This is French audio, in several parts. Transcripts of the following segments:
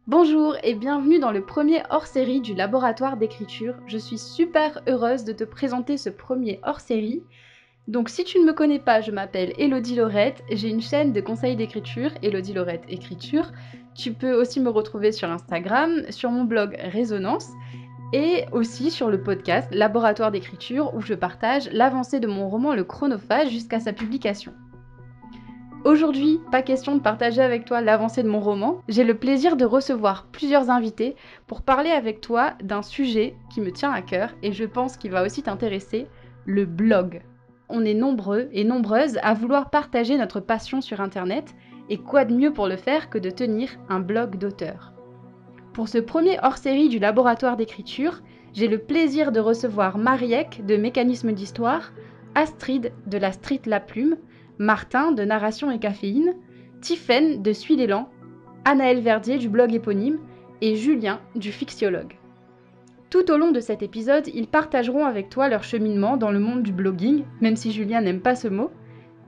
Bonjour et bienvenue dans le premier hors-série du laboratoire d'écriture. Je suis super heureuse de te présenter ce premier hors-série. Donc si tu ne me connais pas, je m'appelle Élodie Laurette, j'ai une chaîne de conseils d'écriture, Élodie Laurette Écriture. Tu peux aussi me retrouver sur Instagram, sur mon blog Résonance et aussi sur le podcast Laboratoire d'écriture où je partage l'avancée de mon roman Le Chronophage jusqu'à sa publication. Aujourd'hui, pas question de partager avec toi l'avancée de mon roman. J'ai le plaisir de recevoir plusieurs invités pour parler avec toi d'un sujet qui me tient à cœur et je pense qu'il va aussi t'intéresser, le blog. On est nombreux et nombreuses à vouloir partager notre passion sur Internet et quoi de mieux pour le faire que de tenir un blog d'auteur. Pour ce premier hors-série du laboratoire d'écriture, j'ai le plaisir de recevoir Mariek de Mécanisme d'Histoire, Astrid de la Street La Plume, Martin de Narration et Caféine, Tiffaine de Suis l'élan, Anaël Verdier du blog éponyme et Julien du Fixiologue. Tout au long de cet épisode, ils partageront avec toi leur cheminement dans le monde du blogging, même si Julien n'aime pas ce mot,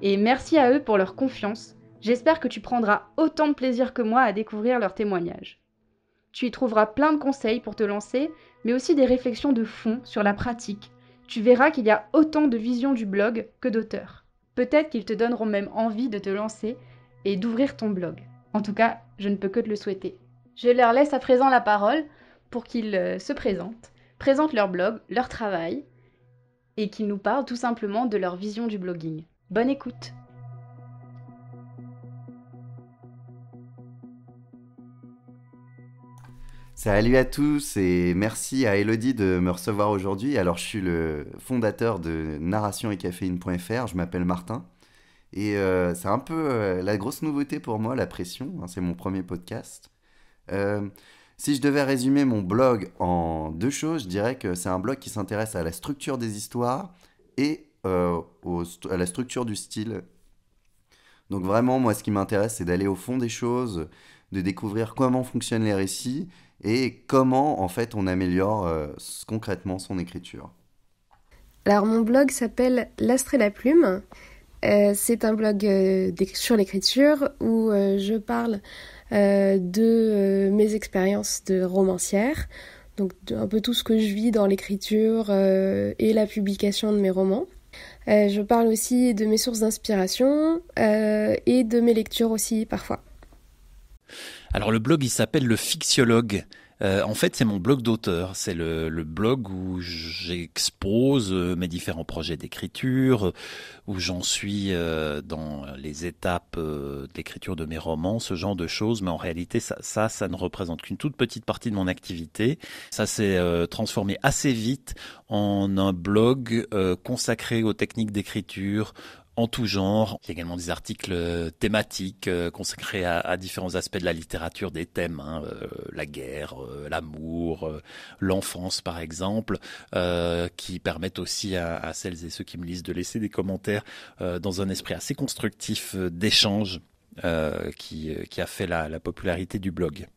et merci à eux pour leur confiance. J'espère que tu prendras autant de plaisir que moi à découvrir leurs témoignages. Tu y trouveras plein de conseils pour te lancer, mais aussi des réflexions de fond sur la pratique. Tu verras qu'il y a autant de visions du blog que d'auteurs. Peut-être qu'ils te donneront même envie de te lancer et d'ouvrir ton blog. En tout cas, je ne peux que te le souhaiter. Je leur laisse à présent la parole pour qu'ils se présentent leur blog, leur travail, et qu'ils nous parlent tout simplement de leur vision du blogging. Bonne écoute! Salut à tous et merci à Élodie de me recevoir aujourd'hui. Alors je suis le fondateur de narration et caféine.fr, je m'appelle Martin et c'est un peu la grosse nouveauté pour moi, la pression, hein, c'est mon premier podcast. Euh, Si je devais résumer mon blog en deux choses, je dirais que c'est un blog qui s'intéresse à la structure des histoires et à la structure du style. Donc vraiment, moi, ce qui m'intéresse, c'est d'aller au fond des choses, de découvrir comment fonctionnent les récits et comment, en fait, on améliore concrètement son écriture. Alors mon blog s'appelle L'Astre et la Plume. C'est un blog sur l'écriture où je parle de mes expériences de romancière, donc un peu tout ce que je vis dans l'écriture et la publication de mes romans. Je parle aussi de mes sources d'inspiration et de mes lectures aussi parfois. Alors le blog il s'appelle le Fixiologue. En fait c'est mon blog d'auteur, c'est le blog où j'expose mes différents projets d'écriture, où j'en suis dans les étapes d'écriture de mes romans, ce genre de choses, mais en réalité ça ne représente qu'une toute petite partie de mon activité. Ça s'est transformé assez vite en un blog consacré aux techniques d'écriture, en tout genre. Il y a également des articles thématiques consacrés à différents aspects de la littérature, des thèmes, la guerre, l'amour, l'enfance par exemple, qui permettent aussi à celles et ceux qui me lisent de laisser des commentaires dans un esprit assez constructif d'échange qui a fait la popularité du blog.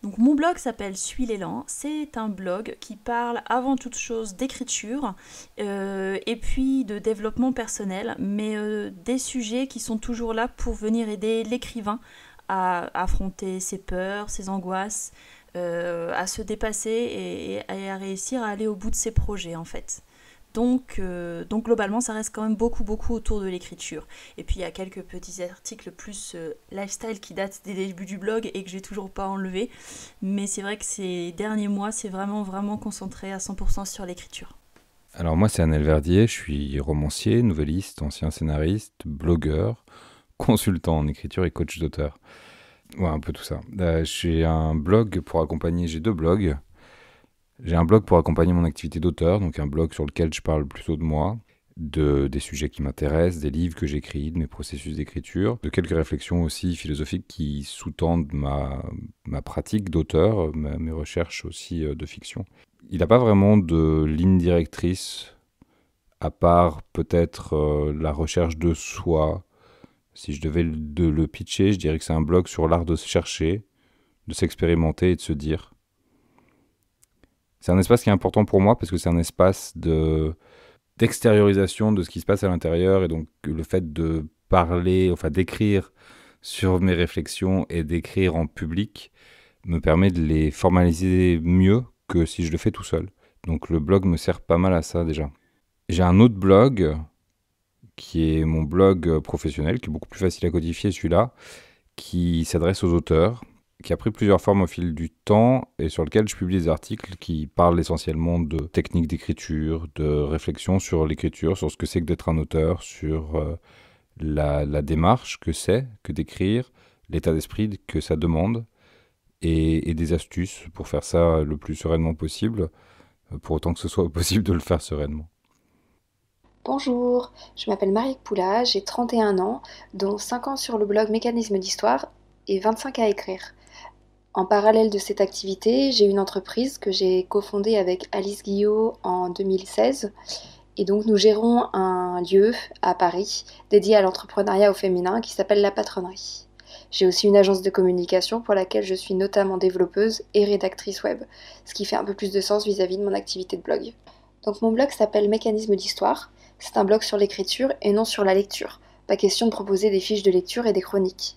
Donc mon blog s'appelle Suis l'élan, c'est un blog qui parle avant toute chose d'écriture et puis de développement personnel, mais des sujets qui sont toujours là pour venir aider l'écrivain à affronter ses peurs, ses angoisses, à se dépasser et à réussir à aller au bout de ses projets en fait. Donc globalement, ça reste quand même beaucoup autour de l'écriture. Et puis il y a quelques petits articles plus lifestyle qui datent des débuts du blog et que j'ai toujours pas enlevé. Mais c'est vrai que ces derniers mois, c'est vraiment concentré à 100% sur l'écriture. Alors moi, c'est Anaël Verdier, je suis romancier, nouvelliste, ancien scénariste, blogueur, consultant en écriture et coach d'auteur. Ouais, un peu tout ça. J'ai un blog pour accompagner, j'ai deux blogs. J'ai un blog pour accompagner mon activité d'auteur, donc un blog sur lequel je parle plutôt de moi, des sujets qui m'intéressent, des livres que j'écris, de mes processus d'écriture, de quelques réflexions aussi philosophiques qui sous-tendent ma pratique d'auteur, mes recherches aussi de fiction. Il n'a pas vraiment de ligne directrice, à part peut-être la recherche de soi. Si je devais le pitcher, je dirais que c'est un blog sur l'art de se chercher, de s'expérimenter et de se dire. C'est un espace qui est important pour moi parce que c'est un espace d'extériorisation de ce qui se passe à l'intérieur et donc le fait de parler, enfin d'écrire sur mes réflexions et d'écrire en public me permet de les formaliser mieux que si je le fais tout seul. Donc le blog me sert pas mal à ça déjà. J'ai un autre blog qui est mon blog professionnel, qui est beaucoup plus facile à codifier celui-là, qui s'adresse aux auteurs, qui a pris plusieurs formes au fil du temps et sur lequel je publie des articles qui parlent essentiellement de techniques d'écriture, de réflexion sur l'écriture, sur ce que c'est que d'être un auteur, sur la démarche que c'est que d'écrire, l'état d'esprit que ça demande et des astuces pour faire ça le plus sereinement possible, pour autant que ce soit possible de le faire sereinement. Bonjour, je m'appelle Marie Poula, j'ai 31 ans, dont 5 ans sur le blog Mécanisme d'Histoire et 25 à écrire. En parallèle de cette activité, j'ai une entreprise que j'ai cofondée avec Alice Guillot en 2016. Et donc nous gérons un lieu à Paris dédié à l'entrepreneuriat au féminin qui s'appelle La Patronnerie. J'ai aussi une agence de communication pour laquelle je suis notamment développeuse et rédactrice web, ce qui fait un peu plus de sens vis-à-vis de mon activité de blog. Donc mon blog s'appelle Mécanisme d'Histoire. C'est un blog sur l'écriture et non sur la lecture. Pas question de proposer des fiches de lecture et des chroniques.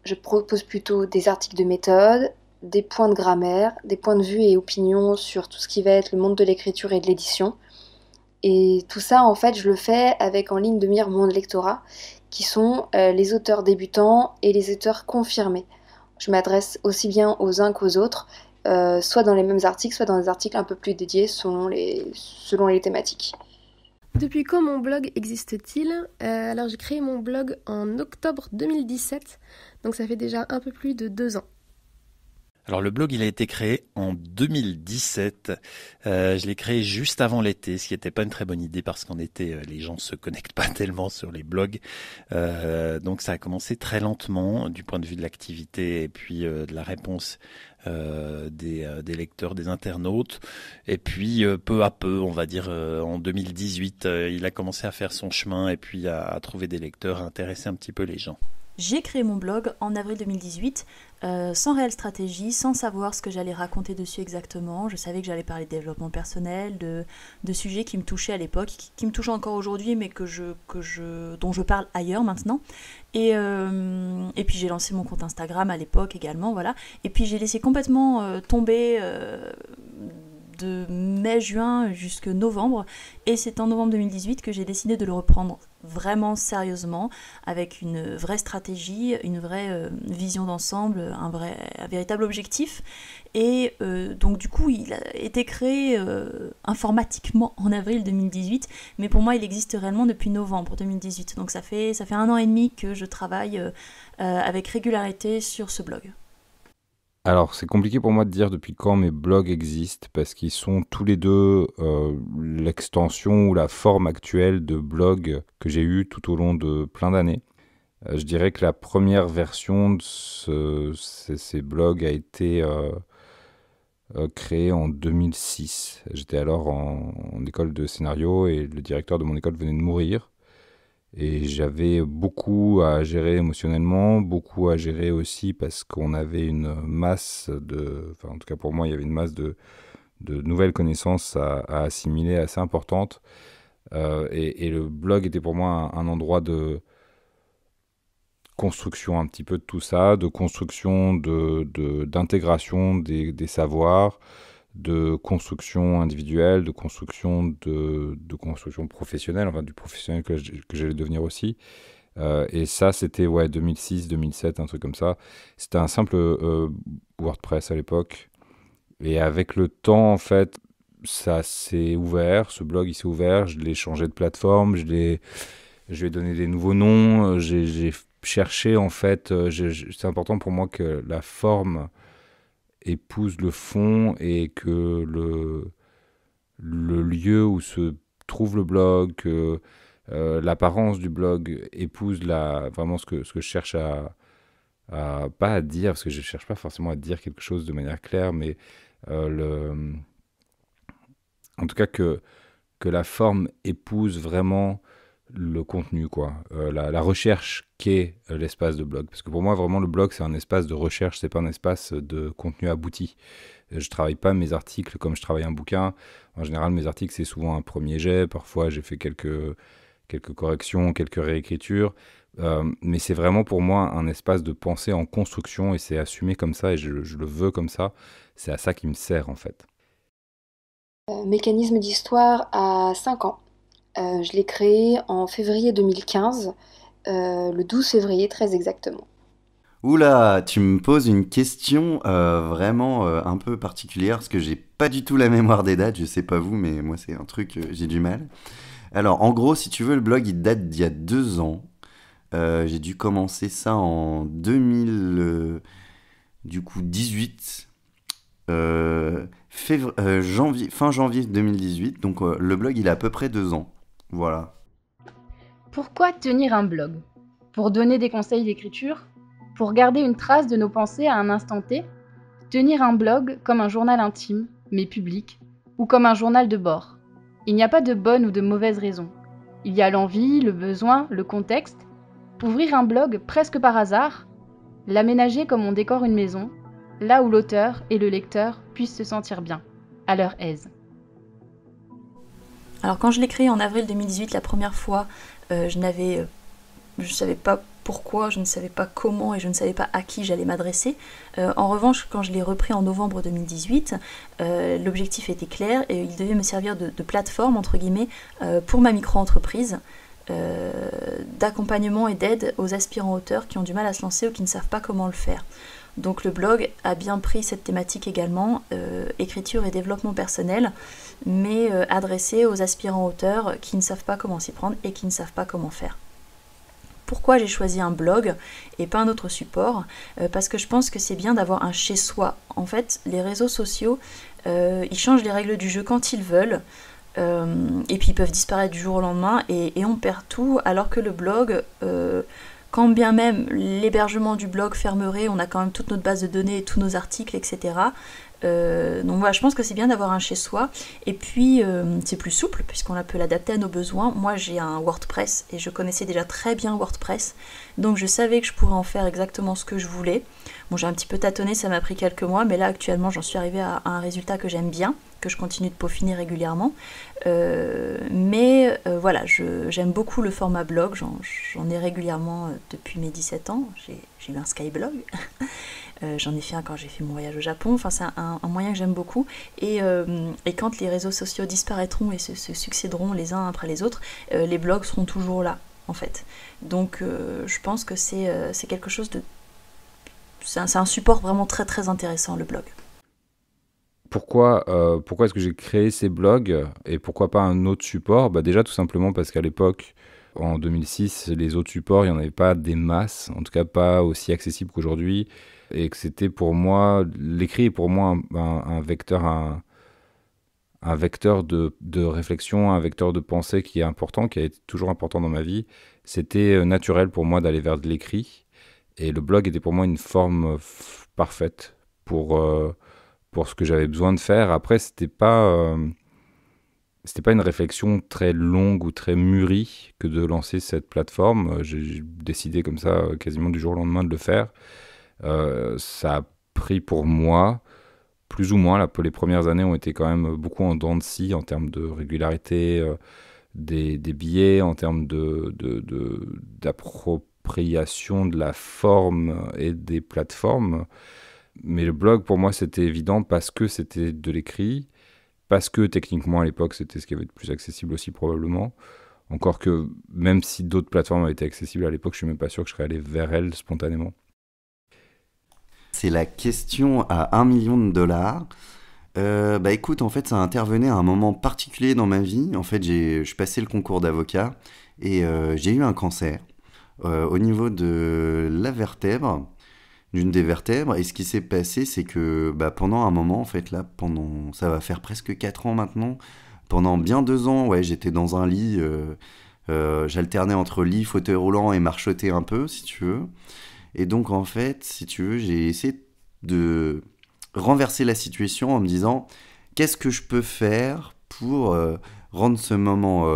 Je propose plutôt des articles de méthode, des points de grammaire, des points de vue et opinions sur tout ce qui va être le monde de l'écriture et de l'édition. Et tout ça, en fait, je le fais avec en ligne de mire mon lectorat, qui sont les auteurs débutants et les auteurs confirmés. Je m'adresse aussi bien aux uns qu'aux autres, soit dans les mêmes articles, soit dans des articles un peu plus dédiés selon les thématiques. Depuis quand mon blog existe-t-il ? Alors j'ai créé mon blog en octobre 2017, donc ça fait déjà un peu plus de 2 ans. Alors le blog, il a été créé en 2017. Je l'ai créé juste avant l'été, ce qui n'était pas une très bonne idée parce qu'en été, les gens se connectent pas tellement sur les blogs. Donc ça a commencé très lentement du point de vue de l'activité et puis de la réponse des lecteurs, des internautes. Et puis peu à peu, on va dire en 2018, il a commencé à faire son chemin et puis à trouver des lecteurs, à intéresser un petit peu les gens. J'ai créé mon blog en avril 2018, sans réelle stratégie, sans savoir ce que j'allais raconter dessus exactement. Je savais que j'allais parler de développement personnel, de sujets qui me touchaient à l'époque, qui me touchent encore aujourd'hui, mais dont je parle ailleurs maintenant. Et puis j'ai lancé mon compte Instagram à l'époque également, voilà. Et puis j'ai laissé complètement tomber de mai-juin jusque novembre, et c'est en novembre 2018 que j'ai décidé de le reprendre vraiment sérieusement, avec une vraie stratégie, une vraie vision d'ensemble, un véritable objectif. Et donc du coup il a été créé informatiquement en avril 2018, mais pour moi il existe réellement depuis novembre 2018, donc ça fait 1 an et demi que je travaille avec régularité sur ce blog. Alors, c'est compliqué pour moi de dire depuis quand mes blogs existent, parce qu'ils sont tous les deux l'extension ou la forme actuelle de blog que j'ai eu tout au long de plein d'années. Je dirais que la première version de ces blogs a été créée en 2006. J'étais alors en école de scénario et le directeur de mon école venait de mourir. Et j'avais beaucoup à gérer émotionnellement, beaucoup à gérer aussi parce qu'on avait une masse en tout cas pour moi, il y avait une masse de nouvelles connaissances à assimiler assez importante. Et le blog était pour moi un endroit de construction un petit peu de tout ça, de construction, d'intégration des savoirs, de construction individuelle, de construction professionnelle, enfin du professionnel que j'allais devenir aussi. Et ça, c'était 2006, 2007, un truc comme ça. C'était un simple WordPress à l'époque. Et avec le temps, en fait, ça s'est ouvert, ce blog il s'est ouvert, je l'ai changé de plateforme, je lui ai donné des nouveaux noms, j'ai cherché en fait, c'est important pour moi que la forme épouse le fond et que le lieu où se trouve le blog, que l'apparence du blog épouse vraiment ce que je cherche pas à dire, parce que je ne cherche pas forcément à dire quelque chose de manière claire, mais en tout cas que la forme épouse vraiment le contenu, quoi. La recherche qu'est l'espace de blog. Parce que pour moi, vraiment, le blog, c'est un espace de recherche, c'est pas un espace de contenu abouti. Je travaille pas mes articles comme je travaille un bouquin. En général, mes articles, c'est souvent un premier jet. Parfois, j'ai fait quelques corrections, quelques réécritures. Mais c'est vraiment pour moi un espace de pensée en construction et c'est assumé comme ça et je le veux comme ça. C'est à ça qui me sert en fait. Mécanisme d'histoire à 5 ans. Je l'ai créé en février 2015, le 12 février très exactement. Oula, tu me poses une question vraiment un peu particulière parce que j'ai pas du tout la mémoire des dates, je sais pas vous, mais moi c'est un truc, j'ai du mal. Alors en gros, si tu veux, le blog il date d'il y a 2 ans. J'ai dû commencer ça en 2000, du coup 18, fin janvier 2018, donc le blog il a à peu près 2 ans. Voilà. Pourquoi tenir un blog? Pour donner des conseils d'écriture? Pour garder une trace de nos pensées à un instant T? Tenir un blog comme un journal intime, mais public, ou comme un journal de bord. Il n'y a pas de bonne ou de mauvaise raison. Il y a l'envie, le besoin, le contexte. Ouvrir un blog presque par hasard, l'aménager comme on décore une maison, là où l'auteur et le lecteur puissent se sentir bien, à leur aise. Alors quand je l'ai créé en avril 2018 la première fois, je ne savais pas pourquoi, je ne savais pas comment et je ne savais pas à qui j'allais m'adresser. En revanche, quand je l'ai repris en novembre 2018, l'objectif était clair et il devait me servir de plateforme, entre guillemets, pour ma micro-entreprise, d'accompagnement et d'aide aux aspirants auteurs qui ont du mal à se lancer ou qui ne savent pas comment le faire. Donc le blog a bien pris cette thématique également, écriture et développement personnel, mais adressé aux aspirants auteurs qui ne savent pas comment s'y prendre et qui ne savent pas comment faire. Pourquoi j'ai choisi un blog et pas un autre support? Parce que je pense que c'est bien d'avoir un chez-soi. En fait, les réseaux sociaux, ils changent les règles du jeu quand ils veulent, et puis ils peuvent disparaître du jour au lendemain et on perd tout, alors que le blog, quand bien même l'hébergement du blog fermerait, on a quand même toute notre base de données et tous nos articles, etc. Donc voilà, je pense que c'est bien d'avoir un chez-soi. Et puis, c'est plus souple, puisqu'on peut l'adapter à nos besoins. Moi, j'ai un WordPress, et je connaissais déjà très bien WordPress. Donc je savais que je pourrais en faire exactement ce que je voulais. Bon, j'ai un petit peu tâtonné, ça m'a pris quelques mois, mais là, actuellement, j'en suis arrivée à un résultat que j'aime bien, que je continue de peaufiner régulièrement. Voilà, j'aime beaucoup le format blog, j'en ai régulièrement depuis mes 17 ans. J'ai eu un Skyblog. J'en ai fait un quand j'ai fait mon voyage au Japon. Enfin, c'est un moyen que j'aime beaucoup. Et quand les réseaux sociaux disparaîtront et se succéderont les uns après les autres, les blogs seront toujours là, en fait. Donc, je pense que c'est quelque chose de... C'est un support vraiment très très intéressant, le blog. Pourquoi est-ce que j'ai créé ces blogs et pourquoi pas un autre support? Déjà, tout simplement parce qu'à l'époque, en 2006, les autres supports, il n'y en avait pas des masses, en tout cas pas aussi accessibles qu'aujourd'hui. Et que c'était pour moi, l'écrit est pour moi un vecteur, un vecteur de réflexion, un vecteur de pensée qui est important, qui a été toujours important dans ma vie. C'était naturel pour moi d'aller vers de l'écrit. Et le blog était pour moi une forme parfaite pour ce que j'avais besoin de faire. Après, c'était pas une réflexion très longue ou très mûrie que de lancer cette plateforme. J'ai décidé comme ça, quasiment du jour au lendemain, de le faire. Ça a pris pour moi, plus ou moins, les premières années ont été quand même beaucoup en dents de scie en termes de régularité des billets, en termes d'appropriation de la forme et des plateformes. Mais le blog, pour moi, c'était évident parce que c'était de l'écrit, parce que techniquement, à l'époque, c'était ce qui avait de plus accessible aussi, probablement. Encore que, même si d'autres plateformes avaient été accessibles à l'époque, je suis même pas sûr que je serais allé vers elles spontanément. C'est la question à $1 million. Écoute, en fait, ça intervenait à un moment particulier dans ma vie. En fait, je passais le concours d'avocat et j'ai eu un cancer au niveau de la vertèbre, d'une des vertèbres. Et ce qui s'est passé, c'est que pendant un moment, en fait, là, ça va faire presque 4 ans maintenant, pendant bien 2 ans, ouais, j'étais dans un lit, j'alternais entre lit, fauteuil roulant et marchotais un peu, si tu veux. Et donc, en fait, si tu veux, j'ai essayé de renverser la situation en me disant qu'est-ce que je peux faire pour rendre ce moment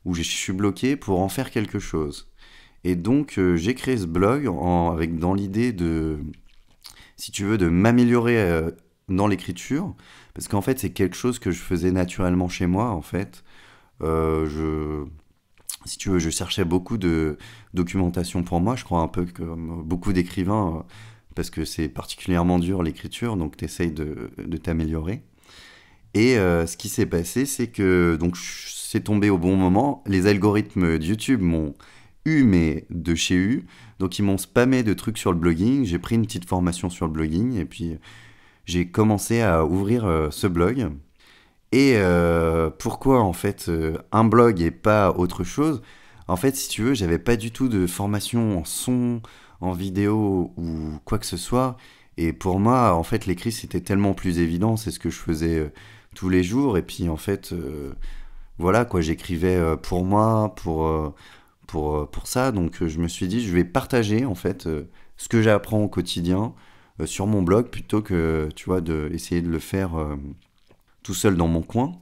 où je suis bloqué, pour en faire quelque chose. Et donc, j'ai créé ce blog dans l'idée de, si tu veux, de m'améliorer dans l'écriture. Parce qu'en fait, c'est quelque chose que je faisais naturellement chez moi, en fait. si tu veux, je cherchais beaucoup de documentation pour moi, je crois un peu comme beaucoup d'écrivains, parce que c'est particulièrement dur l'écriture, donc tu essayes de t'améliorer. Et ce qui s'est passé, c'est que donc c'est tombé au bon moment. Les algorithmes de YouTube m'ont eu, mais de chez eu. Donc ils m'ont spammé de trucs sur le blogging. J'ai pris une petite formation sur le blogging et puis j'ai commencé à ouvrir ce blog. Et pourquoi en fait un blog et pas autre chose? En fait, si tu veux, j'avais pas du tout de formation en son, en vidéo ou quoi que ce soit. Et pour moi, en fait, l'écrit c'était tellement plus évident. C'est ce que je faisais tous les jours. Et puis en fait, voilà quoi, j'écrivais pour moi, pour ça. Donc je me suis dit, je vais partager en fait ce que j'apprends au quotidien sur mon blog plutôt que, tu vois, essayer de le faire tout seul dans mon coin.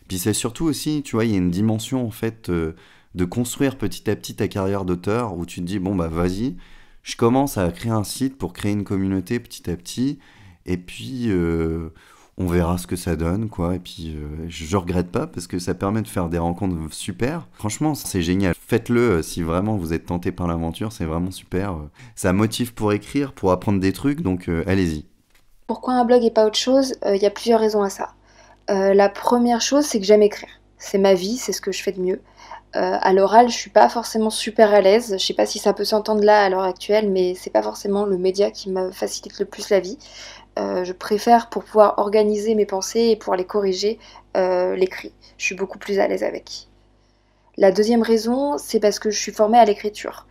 Puis c'est surtout aussi, tu vois, il y a une dimension en fait de construire petit à petit ta carrière d'auteur où tu te dis, bon bah vas-y, je commence à créer un site pour créer une communauté petit à petit et puis on verra ce que ça donne, quoi. Et puis je regrette pas parce que ça permet de faire des rencontres super. Franchement, c'est génial. Faites-le si vraiment vous êtes tenté par l'aventure, c'est vraiment super. Ça motive pour écrire, pour apprendre des trucs, donc allez-y. Pourquoi un blog et pas autre chose? Il y a plusieurs raisons à ça. La première chose, c'est que j'aime écrire. C'est ma vie, c'est ce que je fais de mieux. À l'oral, je suis pas forcément super à l'aise. Je sais pas si ça peut s'entendre là à l'heure actuelle, mais c'est pas forcément le média qui me facilite le plus la vie. Je préfère, pour pouvoir organiser mes pensées et pouvoir les corriger, l'écrit. Je suis beaucoup plus à l'aise avec. La deuxième raison, c'est parce que je suis formée à l'écriture.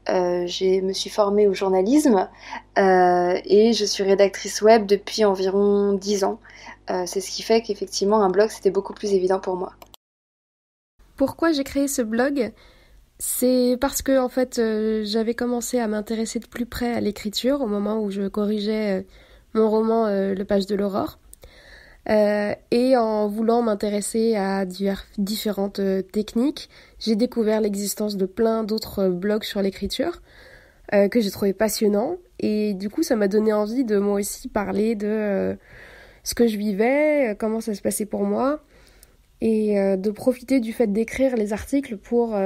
Je me suis formée au journalisme et je suis rédactrice web depuis environ 10 ans. C'est ce qui fait qu'effectivement un blog c'était beaucoup plus évident pour moi. Pourquoi j'ai créé ce blog? C'est parce que en fait j'avais commencé à m'intéresser de plus près à l'écriture au moment où je corrigeais mon roman Le Page de l'Aurore. Et en voulant m'intéresser à différentes techniques, j'ai découvert l'existence de plein d'autres blogs sur l'écriture que j'ai trouvé passionnants. Et du coup, ça m'a donné envie de moi aussi parler de ce que je vivais, comment ça se passait pour moi, et de profiter du fait d'écrire les articles pour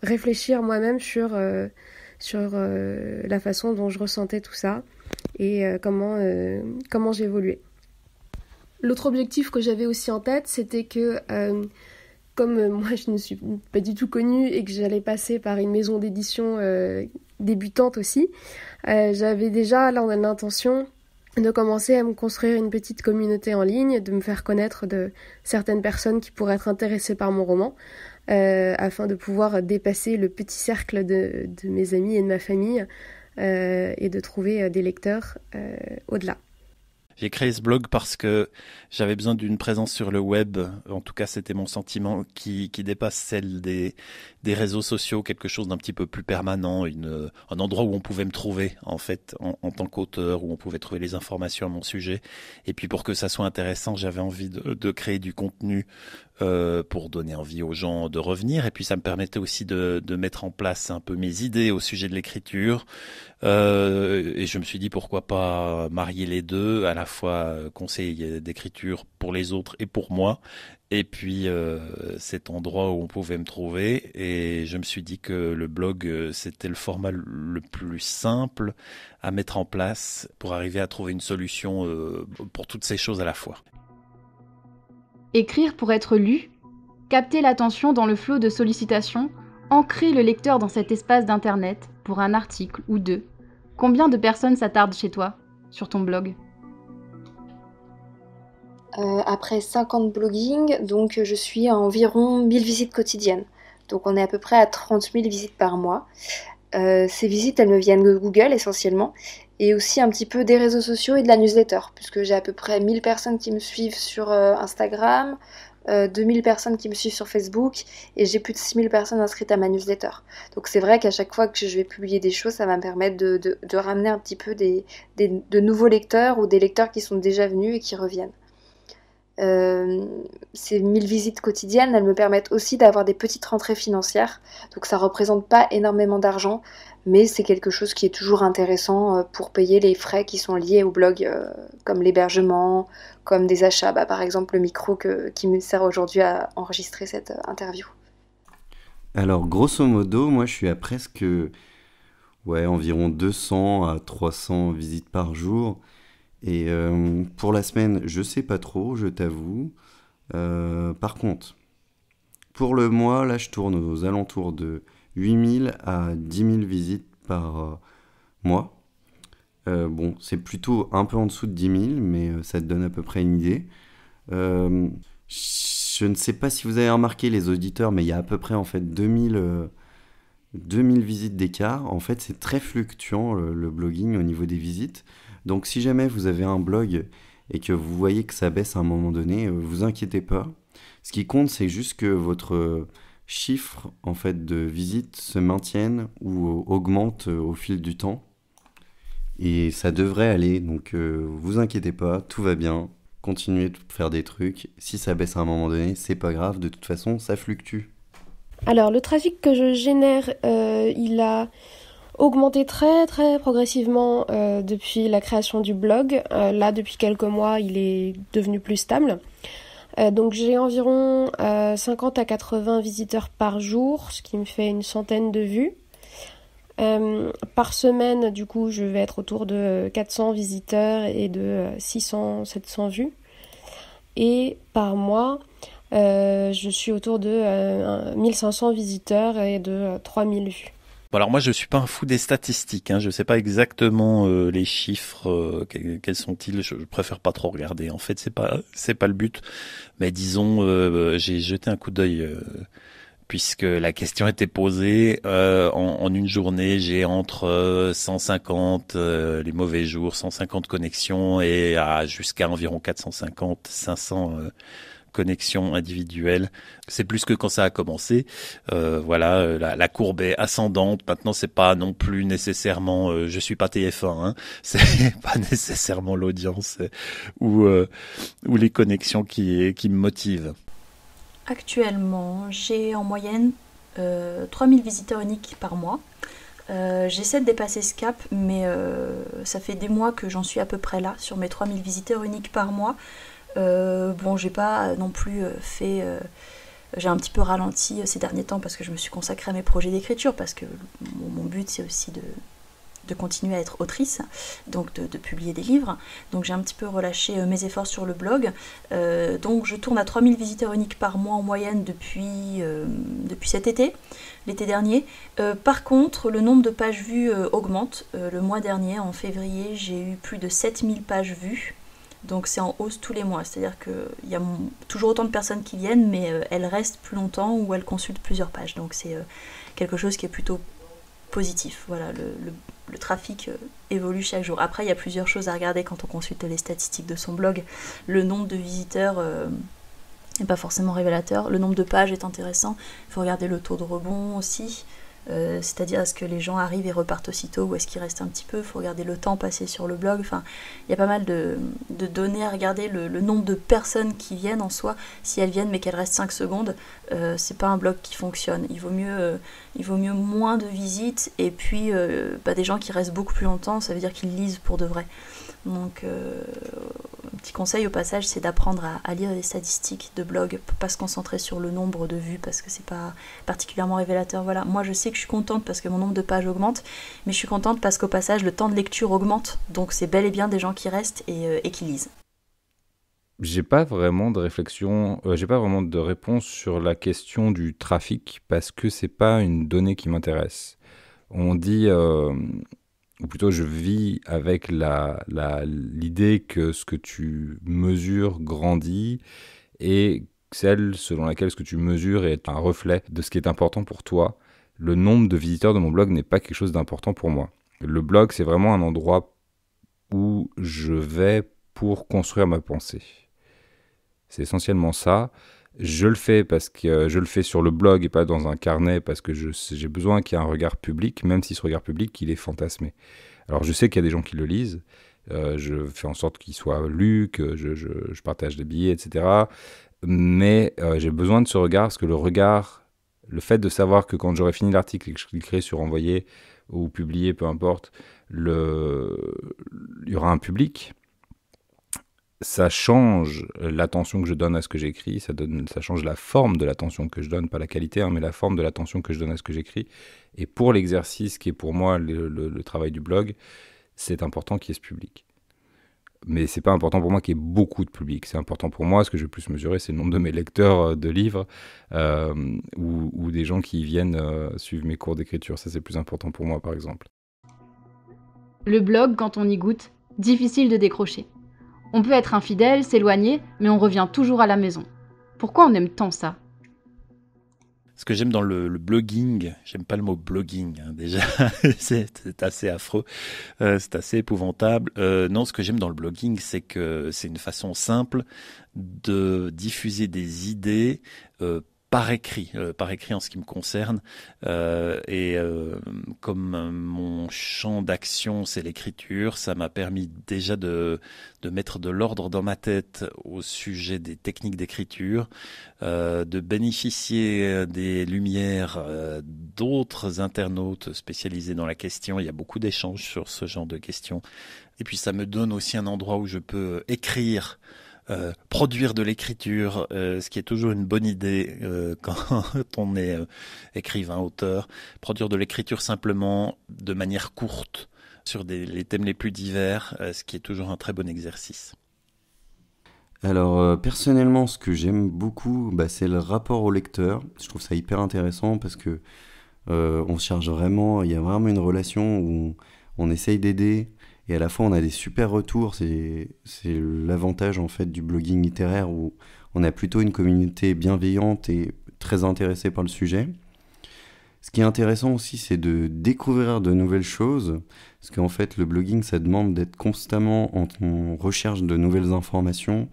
réfléchir moi-même sur la façon dont je ressentais tout ça et comment j'évoluais. L'autre objectif que j'avais aussi en tête, c'était que comme moi je ne suis pas du tout connue et que j'allais passer par une maison d'édition débutante aussi, j'avais déjà l'intention de commencer à me construire une petite communauté en ligne, de me faire connaître de certaines personnes qui pourraient être intéressées par mon roman, afin de pouvoir dépasser le petit cercle de mes amis et de ma famille et de trouver des lecteurs au-delà. J'ai créé ce blog parce que j'avais besoin d'une présence sur le web, en tout cas c'était mon sentiment, qui dépasse celle des réseaux sociaux, quelque chose d'un petit peu plus permanent, un endroit où on pouvait me trouver en fait en tant qu'auteur, où on pouvait trouver les informations à mon sujet. Et puis pour que ça soit intéressant, j'avais envie de créer du contenu pour donner envie aux gens de revenir. Et puis ça me permettait aussi de mettre en place un peu mes idées au sujet de l'écriture. Et je me suis dit pourquoi pas marier les deux, à la fois conseil d'écriture pour les autres et pour moi, et puis cet endroit où on pouvait me trouver. Et je me suis dit que le blog c'était le format le plus simple à mettre en place pour arriver à trouver une solution pour toutes ces choses à la fois. Écrire pour être lu, capter l'attention dans le flot de sollicitations, ancrer le lecteur dans cet espace d'internet pour un article ou deux. Combien de personnes s'attardent chez toi, sur ton blog ? Après 5 ans de blogging, donc je suis à environ 1000 visites quotidiennes. Donc on est à peu près à 30 000 visites par mois. Ces visites, elles me viennent de Google essentiellement, et aussi un petit peu des réseaux sociaux et de la newsletter, puisque j'ai à peu près 1000 personnes qui me suivent sur Instagram, 2000 personnes qui me suivent sur Facebook, et j'ai plus de 6000 personnes inscrites à ma newsletter. Donc c'est vrai qu'à chaque fois que je vais publier des choses, ça va me permettre de ramener un petit peu de nouveaux lecteurs ou des lecteurs qui sont déjà venus et qui reviennent. Ces 1000 visites quotidiennes, elles me permettent aussi d'avoir des petites rentrées financières, donc ça représente pas énormément d'argent, mais c'est quelque chose qui est toujours intéressant pour payer les frais qui sont liés au blog, comme l'hébergement, comme des achats, par exemple le micro qui me sert aujourd'hui à enregistrer cette interview. Alors, grosso modo, moi, je suis à presque, ouais, environ 200 à 300 visites par jour. Et pour la semaine, je sais pas trop, je t'avoue. Par contre, pour le mois, là, je tourne aux alentours de 8000 à 10 000 visites par mois. Bon, c'est plutôt un peu en dessous de 10 000, mais ça te donne à peu près une idée. Euh, je ne sais pas si vous avez remarqué, les auditeurs, mais il y a à peu près en fait 2000 visites d'écart. En fait, c'est très fluctuant le blogging au niveau des visites. Donc, si jamais vous avez un blog et que vous voyez que ça baisse à un moment donné, vous inquiétez pas. Ce qui compte, c'est juste que votre chiffre en fait de visites se maintienne ou augmente au fil du temps. Et ça devrait aller. Donc, vous inquiétez pas, tout va bien. Continuez de faire des trucs. Si ça baisse à un moment donné, c'est pas grave. De toute façon, ça fluctue. Alors, le trafic que je génère, il a augmenté très très progressivement depuis la création du blog. Là, depuis quelques mois, il est devenu plus stable. Donc j'ai environ 50 à 80 visiteurs par jour, ce qui me fait une centaine de vues. Par semaine, du coup, je vais être autour de 400 visiteurs et de 600-700 vues. Et par mois, je suis autour de 1500 visiteurs et de 3000 vues. Bon, alors moi je suis pas un fou des statistiques, hein. Je sais pas exactement les chiffres, quels sont-ils. Je préfère pas trop regarder. En fait, c'est pas le but. Mais disons, j'ai jeté un coup d'œil puisque la question était posée. En une journée, j'ai entre 150 les mauvais jours, 150 connexions et jusqu'à environ 450, 500 connexion individuelle. C'est plus que quand ça a commencé. Voilà, la courbe est ascendante. Maintenant, c'est pas non plus nécessairement, je suis pas TF1, hein, c'est pas nécessairement l'audience ou les connexions qui me motivent. Actuellement, j'ai en moyenne 3000 visiteurs uniques par mois. J'essaie de dépasser ce cap, mais ça fait des mois que j'en suis à peu près là, sur mes 3000 visiteurs uniques par mois. Bon, j'ai pas non plus j'ai un petit peu ralenti ces derniers temps parce que je me suis consacrée à mes projets d'écriture, parce que mon but c'est aussi de continuer à être autrice, donc de publier des livres. Donc j'ai un petit peu relâché mes efforts sur le blog. Donc je tourne à 3000 visiteurs uniques par mois en moyenne depuis cet été, l'été dernier. Par contre, le nombre de pages vues augmente. Le mois dernier, en février, j'ai eu plus de 7000 pages vues. Donc c'est en hausse tous les mois, c'est-à-dire qu'il y a toujours autant de personnes qui viennent, mais elles restent plus longtemps ou elles consultent plusieurs pages. Donc c'est quelque chose qui est plutôt positif. Voilà, le trafic évolue chaque jour. Après, il y a plusieurs choses à regarder quand on consulte les statistiques de son blog. Le nombre de visiteurs n'est pas forcément révélateur. Le nombre de pages est intéressant. Il faut regarder le taux de rebond aussi. C'est-à-dire est-ce que les gens arrivent et repartent aussitôt ou est-ce qu'ils restent un petit peu. Il faut regarder le temps passé sur le blog. Enfin, il y a pas mal de données à regarder. Le nombre de personnes qui viennent en soi, si elles viennent mais qu'elles restent 5 secondes, c'est pas un blog qui fonctionne. Il vaut mieux moins de visites et puis des gens qui restent beaucoup plus longtemps, ça veut dire qu'ils lisent pour de vrai. Donc un petit conseil au passage, c'est d'apprendre à lire les statistiques de blog, pour pas se concentrer sur le nombre de vues parce que c'est pas particulièrement révélateur. Voilà, moi je sais que je suis contente parce que mon nombre de pages augmente, mais je suis contente parce qu'au passage le temps de lecture augmente, donc c'est bel et bien des gens qui restent et qui lisent. J'ai pas vraiment de réflexion, j'ai pas vraiment de réponse sur la question du trafic parce que c'est pas une donnée qui m'intéresse. On dit, ou plutôt je vis avec l'idée que ce que tu mesures grandit et celle selon laquelle ce que tu mesures est un reflet de ce qui est important pour toi. Le nombre de visiteurs de mon blog n'est pas quelque chose d'important pour moi. Le blog, c'est vraiment un endroit où je vais pour construire ma pensée. C'est essentiellement ça. Je le fais parce que je le fais sur le blog et pas dans un carnet parce que j'ai besoin qu'il y ait un regard public, même si ce regard public, il est fantasmé. Alors je sais qu'il y a des gens qui le lisent, je fais en sorte qu'il soit lu, que je partage des billets, etc. Mais j'ai besoin de ce regard parce que le fait de savoir que quand j'aurai fini l'article et que je cliquerai sur envoyer ou publier, peu importe, il y aura un public. ça change l'attention que je donne à ce que j'écris, ça change la forme de l'attention que je donne, pas la qualité, hein, mais la forme de l'attention que je donne à ce que j'écris. Et pour l'exercice qui est pour moi le travail du blog, c'est important qu'il y ait ce public. Mais c'est pas important pour moi qu'il y ait beaucoup de public. C'est important pour moi, ce que je vais plus mesurer, c'est le nombre de mes lecteurs de livres ou des gens qui viennent suivre mes cours d'écriture. Ça, c'est plus important pour moi, par exemple. Le blog, quand on y goûte, difficile de décrocher. On peut être infidèle, s'éloigner, mais on revient toujours à la maison. Pourquoi on aime tant ça ? Ce que j'aime dans le blogging, j'aime pas le mot blogging, hein, déjà, c'est assez affreux, c'est assez épouvantable. Non, ce que j'aime dans le blogging, c'est que c'est une façon simple de diffuser des idées par écrit en ce qui me concerne. Comme mon champ d'action, c'est l'écriture, ça m'a permis déjà de mettre de l'ordre dans ma tête au sujet des techniques d'écriture, de bénéficier des lumières d'autres internautes spécialisés dans la question. Il y a beaucoup d'échanges sur ce genre de questions. Et puis ça me donne aussi un endroit où je peux écrire, produire de l'écriture, ce qui est toujours une bonne idée quand on est écrivain, auteur. Produire de l'écriture simplement, de manière courte, sur les thèmes les plus divers, ce qui est toujours un très bon exercice. Alors personnellement, ce que j'aime beaucoup, c'est le rapport au lecteur. Je trouve ça hyper intéressant parce que on se charge vraiment, il y a vraiment une relation où on essaye d'aider. Et à la fois, on a des super retours. C'est l'avantage en fait du blogging littéraire où on a plutôt une communauté bienveillante et très intéressée par le sujet. Ce qui est intéressant aussi, c'est de découvrir de nouvelles choses. Parce qu'en fait, le blogging, ça demande d'être constamment en recherche de nouvelles informations,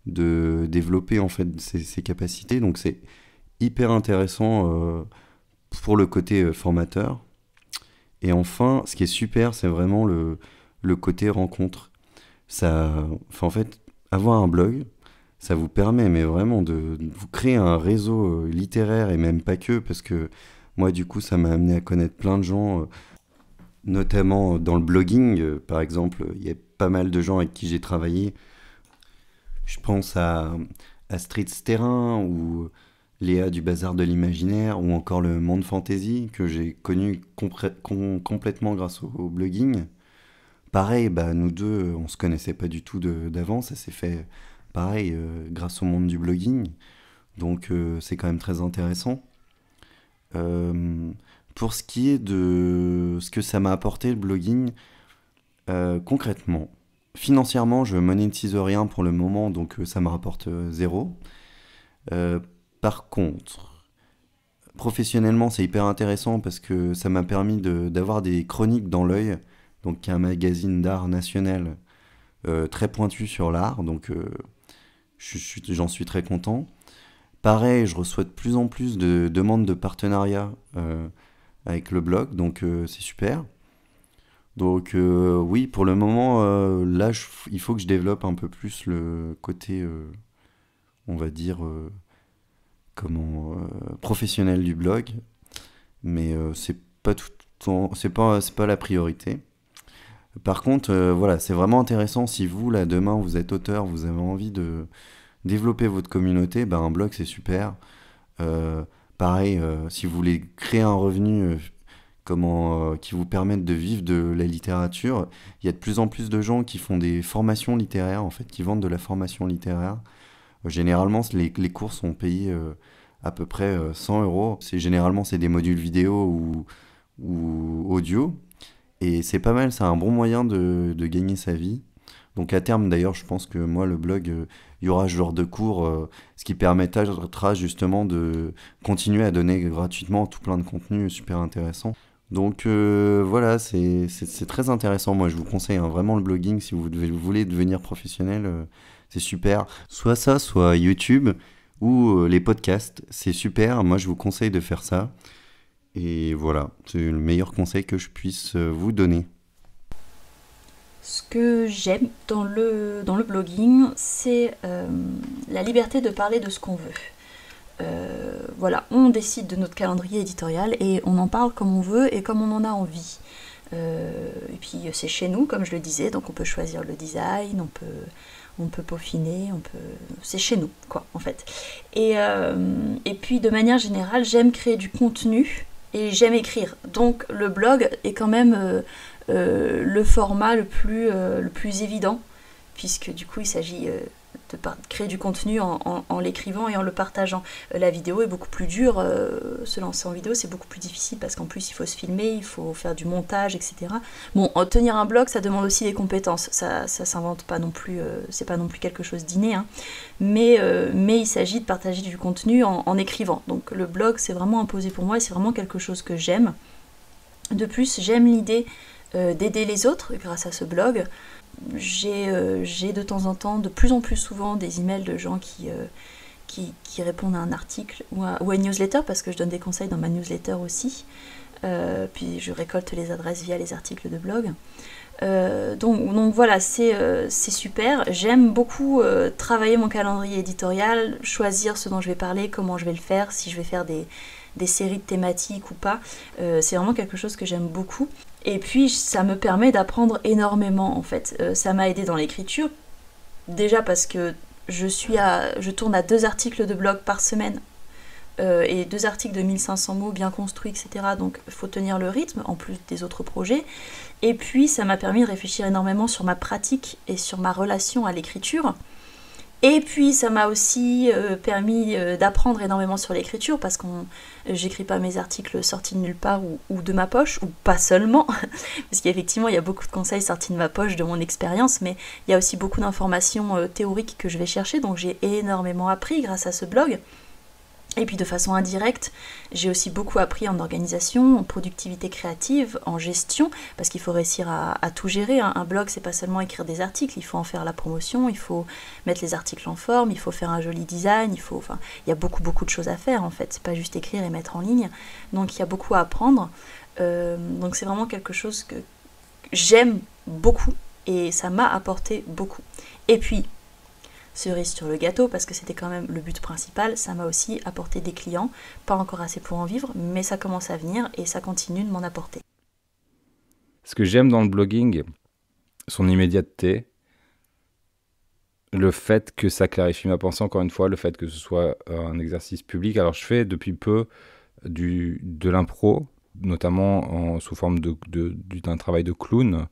de développer en fait ses capacités. Donc c'est hyper intéressant pour le côté formateur. Et enfin, ce qui est super, c'est vraiment le côté rencontre. En fait, avoir un blog, ça vous permet mais vraiment de vous créer un réseau littéraire et même pas que, parce que moi, du coup, ça m'a amené à connaître plein de gens, notamment dans le blogging. Par exemple, il y a pas mal de gens avec qui j'ai travaillé. Je pense à Astrid Sterrin ou Léa du Bazar de l'Imaginaire ou encore le Monde Fantasy que j'ai connu complètement grâce au blogging. Pareil, nous deux, on se connaissait pas du tout d'avant, ça s'est fait pareil grâce au monde du blogging. Donc c'est quand même très intéressant. Pour ce qui est de ce que ça m'a apporté le blogging, concrètement, financièrement, je monétise rien pour le moment, donc ça me rapporte 0. Par contre, professionnellement, c'est hyper intéressant parce que ça m'a permis d'avoir des chroniques dans l'œil, donc qui est un magazine d'art national très pointu sur l'art, donc j'en suis très content. Pareil, je reçois de plus en plus de demandes de partenariat avec le blog, donc c'est super. Donc oui, pour le moment, là, il faut que je développe un peu plus le côté, on va dire, professionnel du blog, mais c'est pas la priorité. Par contre, voilà, c'est vraiment intéressant si vous, là, demain, vous êtes auteur, vous avez envie de développer votre communauté, un blog, c'est super. Pareil, si vous voulez créer un revenu qui vous permette de vivre de la littérature, il y a de plus en plus de gens qui font des formations littéraires, en fait, qui vendent de la formation littéraire. Généralement, les cours sont payés à peu près 100 €. Généralement, c'est des modules vidéo ou audio. Et c'est pas mal, c'est un bon moyen de gagner sa vie. Donc à terme, d'ailleurs, je pense que moi, le blog, il y aura ce genre de cours, ce qui permettra justement de continuer à donner gratuitement tout plein de contenus super intéressants. Donc voilà, c'est très intéressant. Moi, je vous conseille vraiment le blogging si vous voulez devenir professionnel. C'est super. Soit ça, soit YouTube ou les podcasts. C'est super. Moi, je vous conseille de faire ça. Et voilà, c'est le meilleur conseil que je puisse vous donner. Ce que j'aime dans le blogging, c'est la liberté de parler de ce qu'on veut. Voilà, on décide de notre calendrier éditorial et on en parle comme on veut et comme on en a envie. Et puis c'est chez nous, comme je le disais, donc on peut choisir le design, on peut peaufiner, c'est chez nous, quoi, en fait. Et puis de manière générale, j'aime créer du contenu et j'aime écrire. Donc le blog est quand même le format le plus évident, puisque du coup il s'agit de créer du contenu en l'écrivant et en le partageant. La vidéo est beaucoup plus dure, se lancer en vidéo c'est beaucoup plus difficile parce qu'en plus il faut se filmer, il faut faire du montage, etc. Bon, tenir un blog ça demande aussi des compétences, ça s'invente pas non plus, c'est pas non plus quelque chose d'inné, hein. Mais il s'agit de partager du contenu en écrivant. Donc le blog c'est vraiment imposé pour moi et c'est vraiment quelque chose que j'aime. De plus j'aime l'idée d'aider les autres grâce à ce blog. J'ai de temps en temps, de plus en plus souvent, des emails de gens qui répondent à un article ou à une newsletter, parce que je donne des conseils dans ma newsletter aussi. Puis je récolte les adresses via les articles de blog. Donc voilà, c'est super. J'aime beaucoup travailler mon calendrier éditorial, choisir ce dont je vais parler, comment je vais le faire, si je vais faire des séries de thématiques ou pas. C'est vraiment quelque chose que j'aime beaucoup. Et puis ça me permet d'apprendre énormément en fait. Ça m'a aidé dans l'écriture, déjà parce que je tourne à 2 articles de blog par semaine, et 2 articles de 1500 mots bien construits, etc. Donc il faut tenir le rythme en plus des autres projets. Et puis ça m'a permis de réfléchir énormément sur ma pratique et sur ma relation à l'écriture. Et puis ça m'a aussi permis d'apprendre énormément sur l'écriture, parce que j'écris pas mes articles sortis de nulle part ou de ma poche, ou pas seulement, parce qu'effectivement il y a beaucoup de conseils sortis de ma poche, de mon expérience, mais il y a aussi beaucoup d'informations théoriques que je vais chercher, donc j'ai énormément appris grâce à ce blog. Et puis de façon indirecte, j'ai aussi beaucoup appris en organisation, en productivité créative, en gestion, parce qu'il faut réussir à tout gérer. Un blog, c'est pas seulement écrire des articles, il faut en faire la promotion, il faut mettre les articles en forme, il faut faire un joli design, il y a beaucoup de choses à faire en fait, c'est pas juste écrire et mettre en ligne. Donc il y a beaucoup à apprendre. Donc c'est vraiment quelque chose que j'aime beaucoup et ça m'a apporté beaucoup. Et puis, cerise sur le gâteau, parce que c'était quand même le but principal, ça m'a aussi apporté des clients, pas encore assez pour en vivre, mais ça commence à venir et ça continue de m'en apporter. Ce que j'aime dans le blogging, son immédiateté, le fait que ça clarifie ma pensée, encore une fois, le fait que ce soit un exercice public. Alors je fais depuis peu de l'impro, notamment sous forme d'un travail de clown.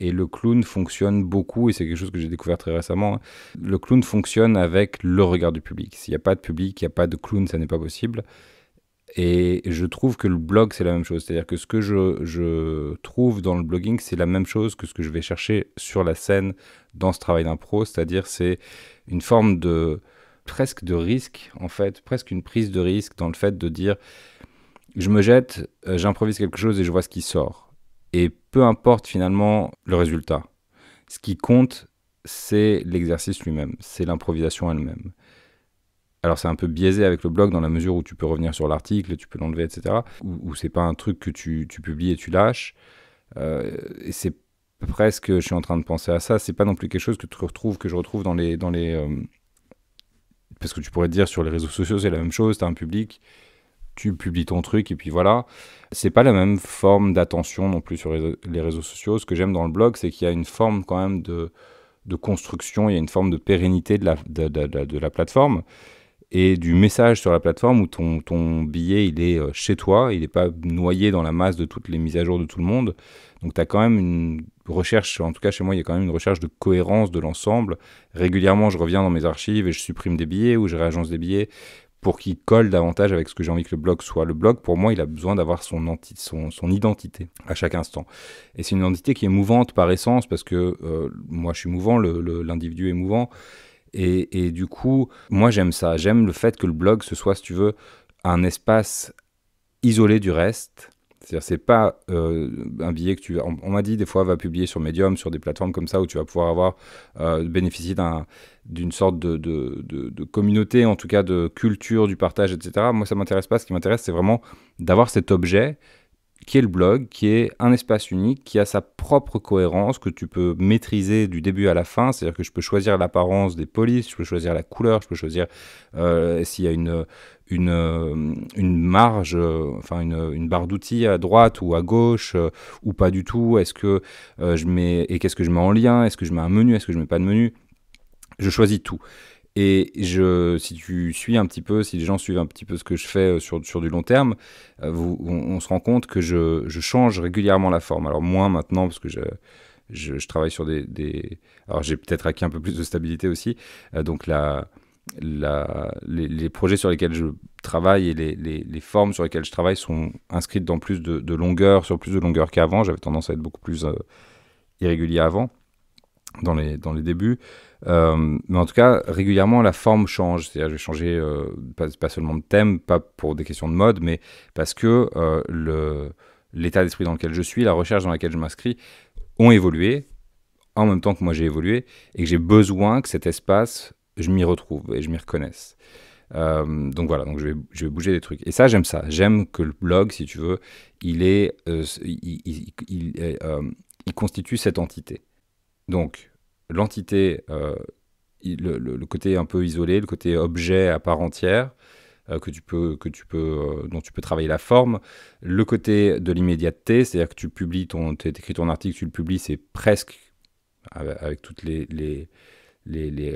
Et le clown fonctionne beaucoup, et c'est quelque chose que j'ai découvert très récemment. Hein. Le clown fonctionne avec le regard du public. S'il n'y a pas de public, il n'y a pas de clown, ça n'est pas possible. Et je trouve que le blog, c'est la même chose. C'est-à-dire que ce que je trouve dans le blogging, c'est la même chose que ce que je vais chercher sur la scène dans ce travail d'impro. C'est-à-dire c'est une forme presque de risque, en fait, presque une prise de risque dans le fait de dire je me jette, j'improvise quelque chose et je vois ce qui sort. Et peu importe finalement le résultat. Ce qui compte, c'est l'exercice lui-même, c'est l'improvisation elle-même. Alors c'est un peu biaisé avec le blog dans la mesure où tu peux revenir sur l'article, tu peux l'enlever, etc. Ou c'est pas un truc que tu publies et tu lâches. Et c'est presque, je suis en train de penser à ça, c'est pas non plus quelque chose que je retrouve dans les parce que tu pourrais te dire sur les réseaux sociaux c'est la même chose, t'as un public, tu publies ton truc et puis voilà. C'est pas la même forme d'attention non plus sur les réseaux sociaux. Ce que j'aime dans le blog, c'est qu'il y a une forme quand même de construction, il y a une forme de pérennité de la plateforme et du message sur la plateforme où ton billet, il est chez toi, il n'est pas noyé dans la masse de toutes les mises à jour de tout le monde. Donc tu as quand même une recherche, en tout cas chez moi, il y a quand même une recherche de cohérence de l'ensemble. Régulièrement, je reviens dans mes archives et je supprime des billets ou je réagence des billets pour qu'il colle davantage avec ce que j'ai envie que le blog soit. Le blog, pour moi, il a besoin d'avoir son identité à chaque instant. Et c'est une identité qui est mouvante par essence, parce que moi, je suis mouvant, l'individu est mouvant. Et du coup, moi, j'aime ça. J'aime le fait que le blog, ce soit, si tu veux, un espace isolé du reste. C'est-à-dire, c'est pas un billet que tu... On m'a dit, des fois, va publier sur Medium, sur des plateformes comme ça, où tu vas pouvoir bénéficier d'une sorte de communauté, en tout cas de culture, du partage, etc. Moi, ça m'intéresse pas. Ce qui m'intéresse, c'est vraiment d'avoir cet objet, qui est le blog, qui est un espace unique, qui a sa propre cohérence, que tu peux maîtriser du début à la fin. C'est-à-dire que je peux choisir l'apparence des polices, je peux choisir la couleur, je peux choisir s'il y a une marge, une barre d'outils à droite ou à gauche, ou pas du tout. Est-ce que qu'est-ce que je mets en lien? Est-ce que je mets un menu? Est-ce que je mets pas de menu? Je choisis tout. Et si les gens suivent un petit peu ce que je fais sur du long terme, on se rend compte que je change régulièrement la forme. Alors moins maintenant, parce que je travaille sur alors j'ai peut-être acquis un peu plus de stabilité aussi. Donc les projets sur lesquels je travaille et les formes sur lesquelles je travaille sont inscrites dans plus de longueur, sur plus de longueur qu'avant. J'avais tendance à être beaucoup plus irrégulier avant, dans les débuts. Mais en tout cas, régulièrement, la forme change. C'est-à-dire, je vais changer pas seulement de thème, pas pour des questions de mode, mais parce que l'état d'esprit dans lequel je suis, la recherche dans laquelle je m'inscris, ont évolué en même temps que moi j'ai évolué, et que j'ai besoin que cet espace, je m'y retrouve et je m'y reconnaisse. Donc voilà, donc je vais bouger des trucs. Et ça, j'aime ça. J'aime que le blog, si tu veux, il constitue cette entité. Donc, l'entité, le côté un peu isolé, le côté objet à part entière, dont tu peux travailler la forme, le côté de l'immédiateté, c'est-à-dire que tu écris ton article, tu le publies, c'est presque, avec toutes les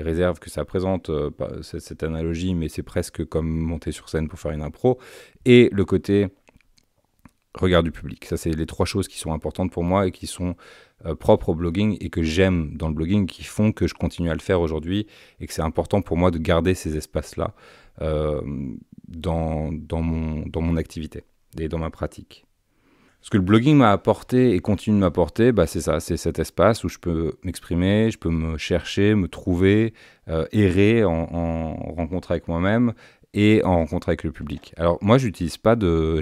réserves que ça présente, cette analogie, mais c'est presque comme monter sur scène pour faire une impro, et le côté regard du public. Ça, c'est les trois choses qui sont importantes pour moi et qui sont propres au blogging et que j'aime dans le blogging, qui font que je continue à le faire aujourd'hui, et que c'est important pour moi de garder ces espaces-là dans mon activité et dans ma pratique. Ce que le blogging m'a apporté et continue de m'apporter, c'est ça, c'est cet espace où je peux m'exprimer, je peux me chercher, me trouver, errer en rencontre avec moi-même et en rencontre avec le public. Alors moi, je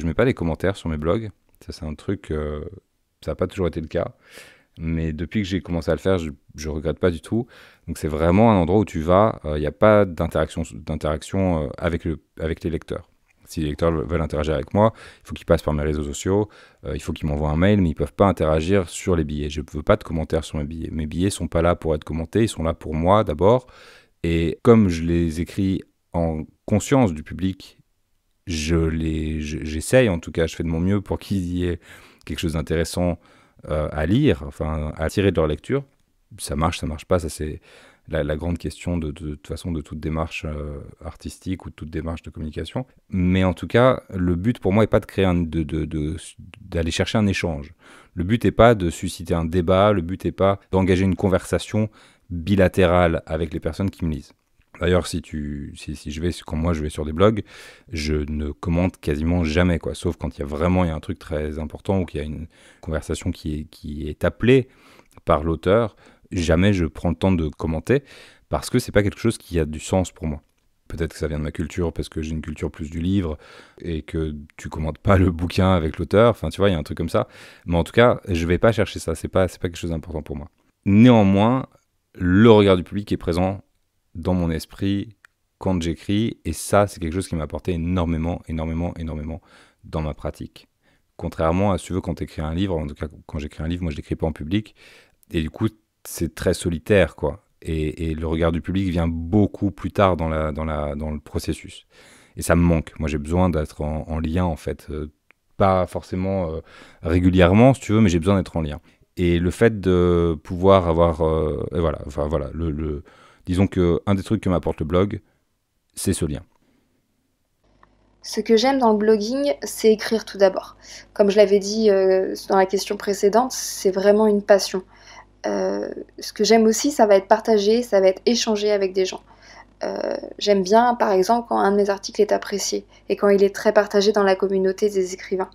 mets pas des commentaires sur mes blogs. Ça, c'est un truc, ça n'a pas toujours été le cas. Mais depuis que j'ai commencé à le faire, je regrette pas du tout. Donc c'est vraiment un endroit où tu vas, il n'y a pas d'interaction avec les lecteurs. Si les lecteurs veulent interagir avec moi, il faut qu'ils passent par mes réseaux sociaux, il faut qu'ils m'envoient un mail, mais ils ne peuvent pas interagir sur les billets. Je ne veux pas de commentaires sur mes billets. Mes billets ne sont pas là pour être commentés, ils sont là pour moi d'abord. Et comme je les écris en conscience du public, j'essaye, en tout cas, je fais de mon mieux pour qu'il y ait quelque chose d'intéressant à lire, enfin à tirer de leur lecture. Ça marche pas, ça c'est la grande question de toute façon de toute démarche artistique ou de toute démarche de communication. Mais en tout cas, le but pour moi n'est pas de créer d'aller chercher un échange. Le but n'est pas de susciter un débat, le but n'est pas d'engager une conversation bilatérale avec les personnes qui me lisent. D'ailleurs, quand moi je vais sur des blogs, je ne commente quasiment jamais, quoi. Sauf quand il y a un truc très important ou qu'il y a une conversation qui est appelée par l'auteur. Jamais je prends le temps de commenter parce que c'est pas quelque chose qui a du sens pour moi. Peut-être que ça vient de ma culture parce que j'ai une culture plus du livre et que tu commentes pas le bouquin avec l'auteur. Enfin, tu vois, il y a un truc comme ça. Mais en tout cas, je vais pas chercher ça. C'est pas quelque chose d'important pour moi. Néanmoins, le regard du public est présent dans mon esprit quand j'écris, et ça, c'est quelque chose qui m'a apporté énormément dans ma pratique. Contrairement à, si tu veux, quand tu écris un livre, en tout cas, quand j'écris un livre, moi, je l'écris pas en public, et du coup, c'est très solitaire, quoi. Et le regard du public vient beaucoup plus tard dans le processus. Et ça me manque. Moi, j'ai besoin d'être en lien, en fait. Pas forcément régulièrement, si tu veux, mais j'ai besoin d'être en lien. Et le fait de pouvoir avoir... disons qu'un des trucs que m'apporte le blog, c'est ce lien. Ce que j'aime dans le blogging, c'est écrire tout d'abord. Comme je l'avais dit dans la question précédente, c'est vraiment une passion. Ce que j'aime aussi, ça va être partager, ça va être échanger avec des gens. J'aime bien, par exemple, quand un de mes articles est apprécié et quand il est très partagé dans la communauté des écrivains.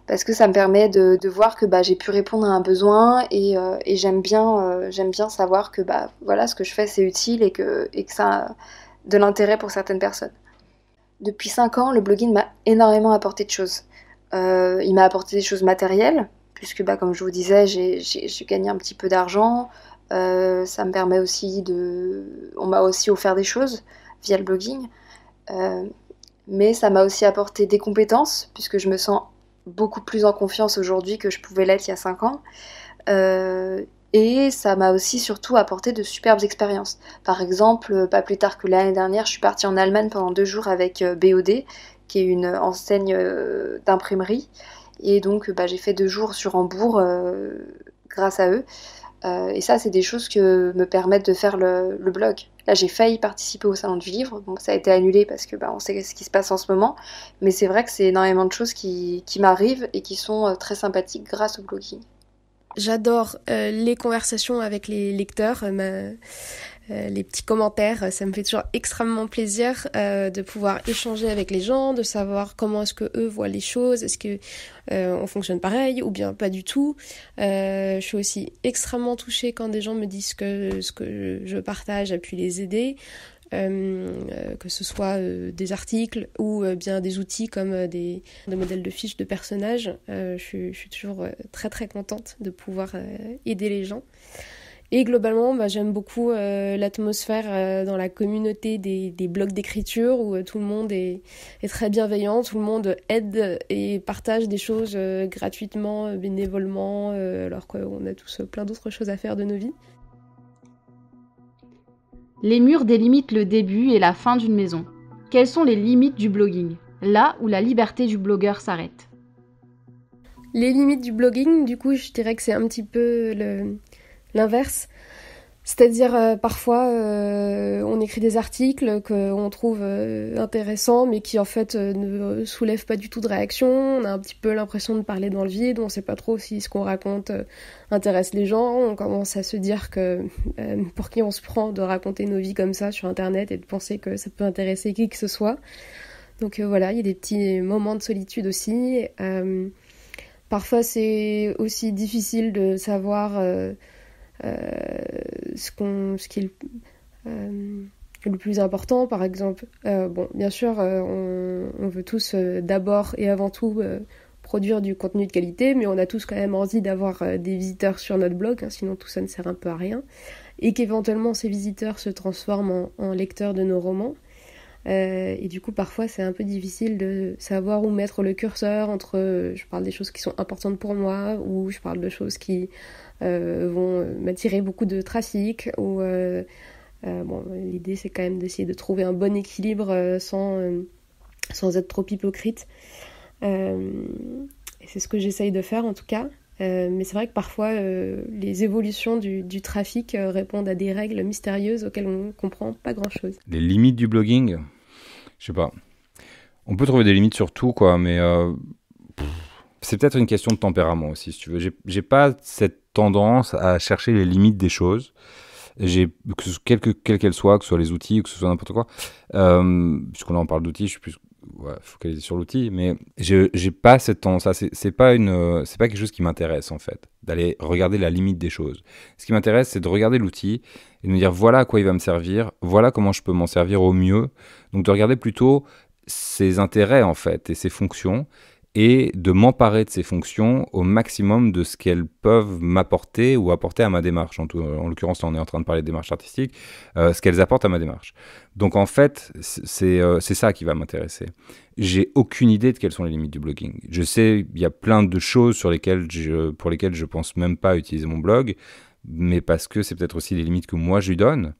Parce que ça me permet de voir que j'ai pu répondre à un besoin et j'aime bien savoir que voilà, ce que je fais c'est utile et que ça a de l'intérêt pour certaines personnes. Depuis 5 ans, le blogging m'a énormément apporté de choses. Il m'a apporté des choses matérielles, puisque comme je vous disais, j'ai gagné un petit peu d'argent. Ça me permet aussi on m'a aussi offert des choses via le blogging. Mais ça m'a aussi apporté des compétences, puisque je me sens beaucoup plus en confiance aujourd'hui que je pouvais l'être il y a 5 ans. Et ça m'a aussi surtout apporté de superbes expériences. Par exemple, pas plus tard que l'année dernière, je suis partie en Allemagne pendant 2 jours avec BOD, qui est une enseigne d'imprimerie. Et donc, j'ai fait 2 jours sur Hambourg grâce à eux. Et ça, c'est des choses que me permettent de faire le blog. Là, j'ai failli participer au Salon du Livre, donc ça a été annulé parce que on sait ce qui se passe en ce moment. Mais c'est vrai que c'est énormément de choses qui m'arrivent et qui sont très sympathiques grâce au blogging. J'adore les conversations avec les lecteurs, les petits commentaires. Ça me fait toujours extrêmement plaisir de pouvoir échanger avec les gens, de savoir comment est-ce que eux voient les choses, est-ce que on fonctionne pareil ou bien pas du tout. Je suis aussi extrêmement touchée quand des gens me disent que ce que je partage a pu les aider. Que ce soit des articles ou bien des outils comme des modèles de fiches de personnages. Je suis toujours très très contente de pouvoir aider les gens. Et globalement, j'aime beaucoup l'atmosphère dans la communauté des blogs d'écriture où tout le monde est très bienveillant, tout le monde aide et partage des choses gratuitement, bénévolement, alors qu'on a tous plein d'autres choses à faire de nos vies. Les murs délimitent le début et la fin d'une maison. Quelles sont les limites du blogging ? Là où la liberté du blogueur s'arrête. Les limites du blogging, du coup, je dirais que c'est un petit peu l'inverse. C'est-à-dire, parfois, on écrit des articles qu'on trouve intéressants, mais qui, en fait, ne soulèvent pas du tout de réaction. On a un petit peu l'impression de parler dans le vide. On ne sait pas trop si ce qu'on raconte intéresse les gens. On commence à se dire que pour qui on se prend de raconter nos vies comme ça sur Internet et de penser que ça peut intéresser qui que ce soit. Donc voilà, il y a des petits moments de solitude aussi. Parfois, c'est aussi difficile de savoir... ce qui est le plus important, par exemple. Bien sûr, on veut tous d'abord et avant tout produire du contenu de qualité, mais on a tous quand même envie d'avoir des visiteurs sur notre blog, sinon tout ça ne sert un peu à rien, et qu'éventuellement ces visiteurs se transforment en lecteurs de nos romans. Et du coup, parfois, c'est un peu difficile de savoir où mettre le curseur entre je parle des choses qui sont importantes pour moi ou je parle de choses qui vont m'attirer beaucoup de trafic ou l'idée c'est quand même d'essayer de trouver un bon équilibre sans être trop hypocrite et c'est ce que j'essaye de faire en tout cas mais c'est vrai que parfois les évolutions du trafic répondent à des règles mystérieuses auxquelles on ne comprend pas grand chose. Les limites du blogging, je sais pas, on peut trouver des limites sur tout quoi, mais c'est peut-être une question de tempérament aussi, si tu veux. J'ai pas cette tendance à chercher les limites des choses. Quelle qu'elles soient, que ce soit les outils, que ce soit n'importe quoi. Puisqu'on en parle d'outils, je suis plus focalisé sur l'outil, mais j'ai pas cette tendance. C'est pas quelque chose qui m'intéresse en fait, d'aller regarder la limite des choses. Ce qui m'intéresse, c'est de regarder l'outil et de me dire voilà à quoi il va me servir, voilà comment je peux m'en servir au mieux. Donc de regarder plutôt ses intérêts en fait et ses fonctions. Et de m'emparer de ces fonctions au maximum de ce qu'elles peuvent m'apporter ou apporter à ma démarche. En l'occurrence, là, on est en train de parler de démarche artistique, ce qu'elles apportent à ma démarche. Donc, en fait, c'est ça qui va m'intéresser. J'ai aucune idée de quelles sont les limites du blogging. Je sais, il y a plein de choses pour lesquelles je pense même pas utiliser mon blog, mais parce que c'est peut-être aussi les limites que moi, je lui donne.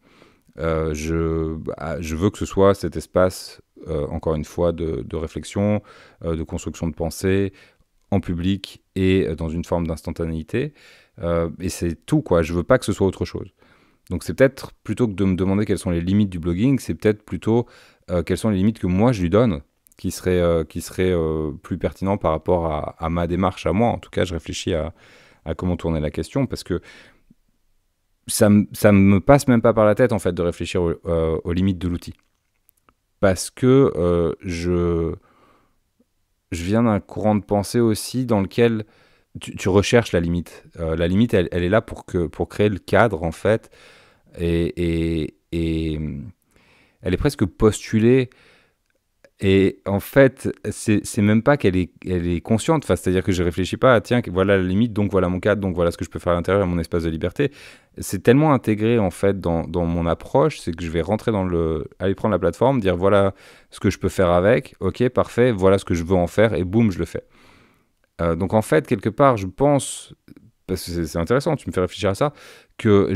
Je veux que ce soit cet espace, encore une fois, de réflexion, de construction de pensée, en public et dans une forme d'instantanéité. Et c'est tout, quoi. Je veux pas que ce soit autre chose. Donc c'est peut-être, plutôt que de me demander quelles sont les limites du blogging, c'est peut-être plutôt quelles sont les limites que moi je lui donne, qui seraient plus pertinents par rapport à ma démarche à moi. En tout cas, je réfléchis à comment tourner la question, parce que ça me passe même pas par la tête en fait de réfléchir aux limites de l'outil, parce que je viens d'un courant de pensée aussi dans lequel tu recherches la limite. La limite, elle est là pour créer le cadre en fait, et elle est presque postulée. Et en fait, c'est même pas qu'elle est consciente. Enfin, c'est-à-dire que je réfléchis pas à tiens, voilà la limite, donc voilà mon cadre, donc voilà ce que je peux faire à l'intérieur, mon espace de liberté. C'est tellement intégré en fait dans mon approche, c'est que je vais rentrer aller prendre la plateforme, dire voilà ce que je peux faire avec, ok, parfait, voilà ce que je veux en faire, et boum, je le fais. Donc en fait, quelque part, je pense, parce que c'est intéressant, tu me fais réfléchir à ça, que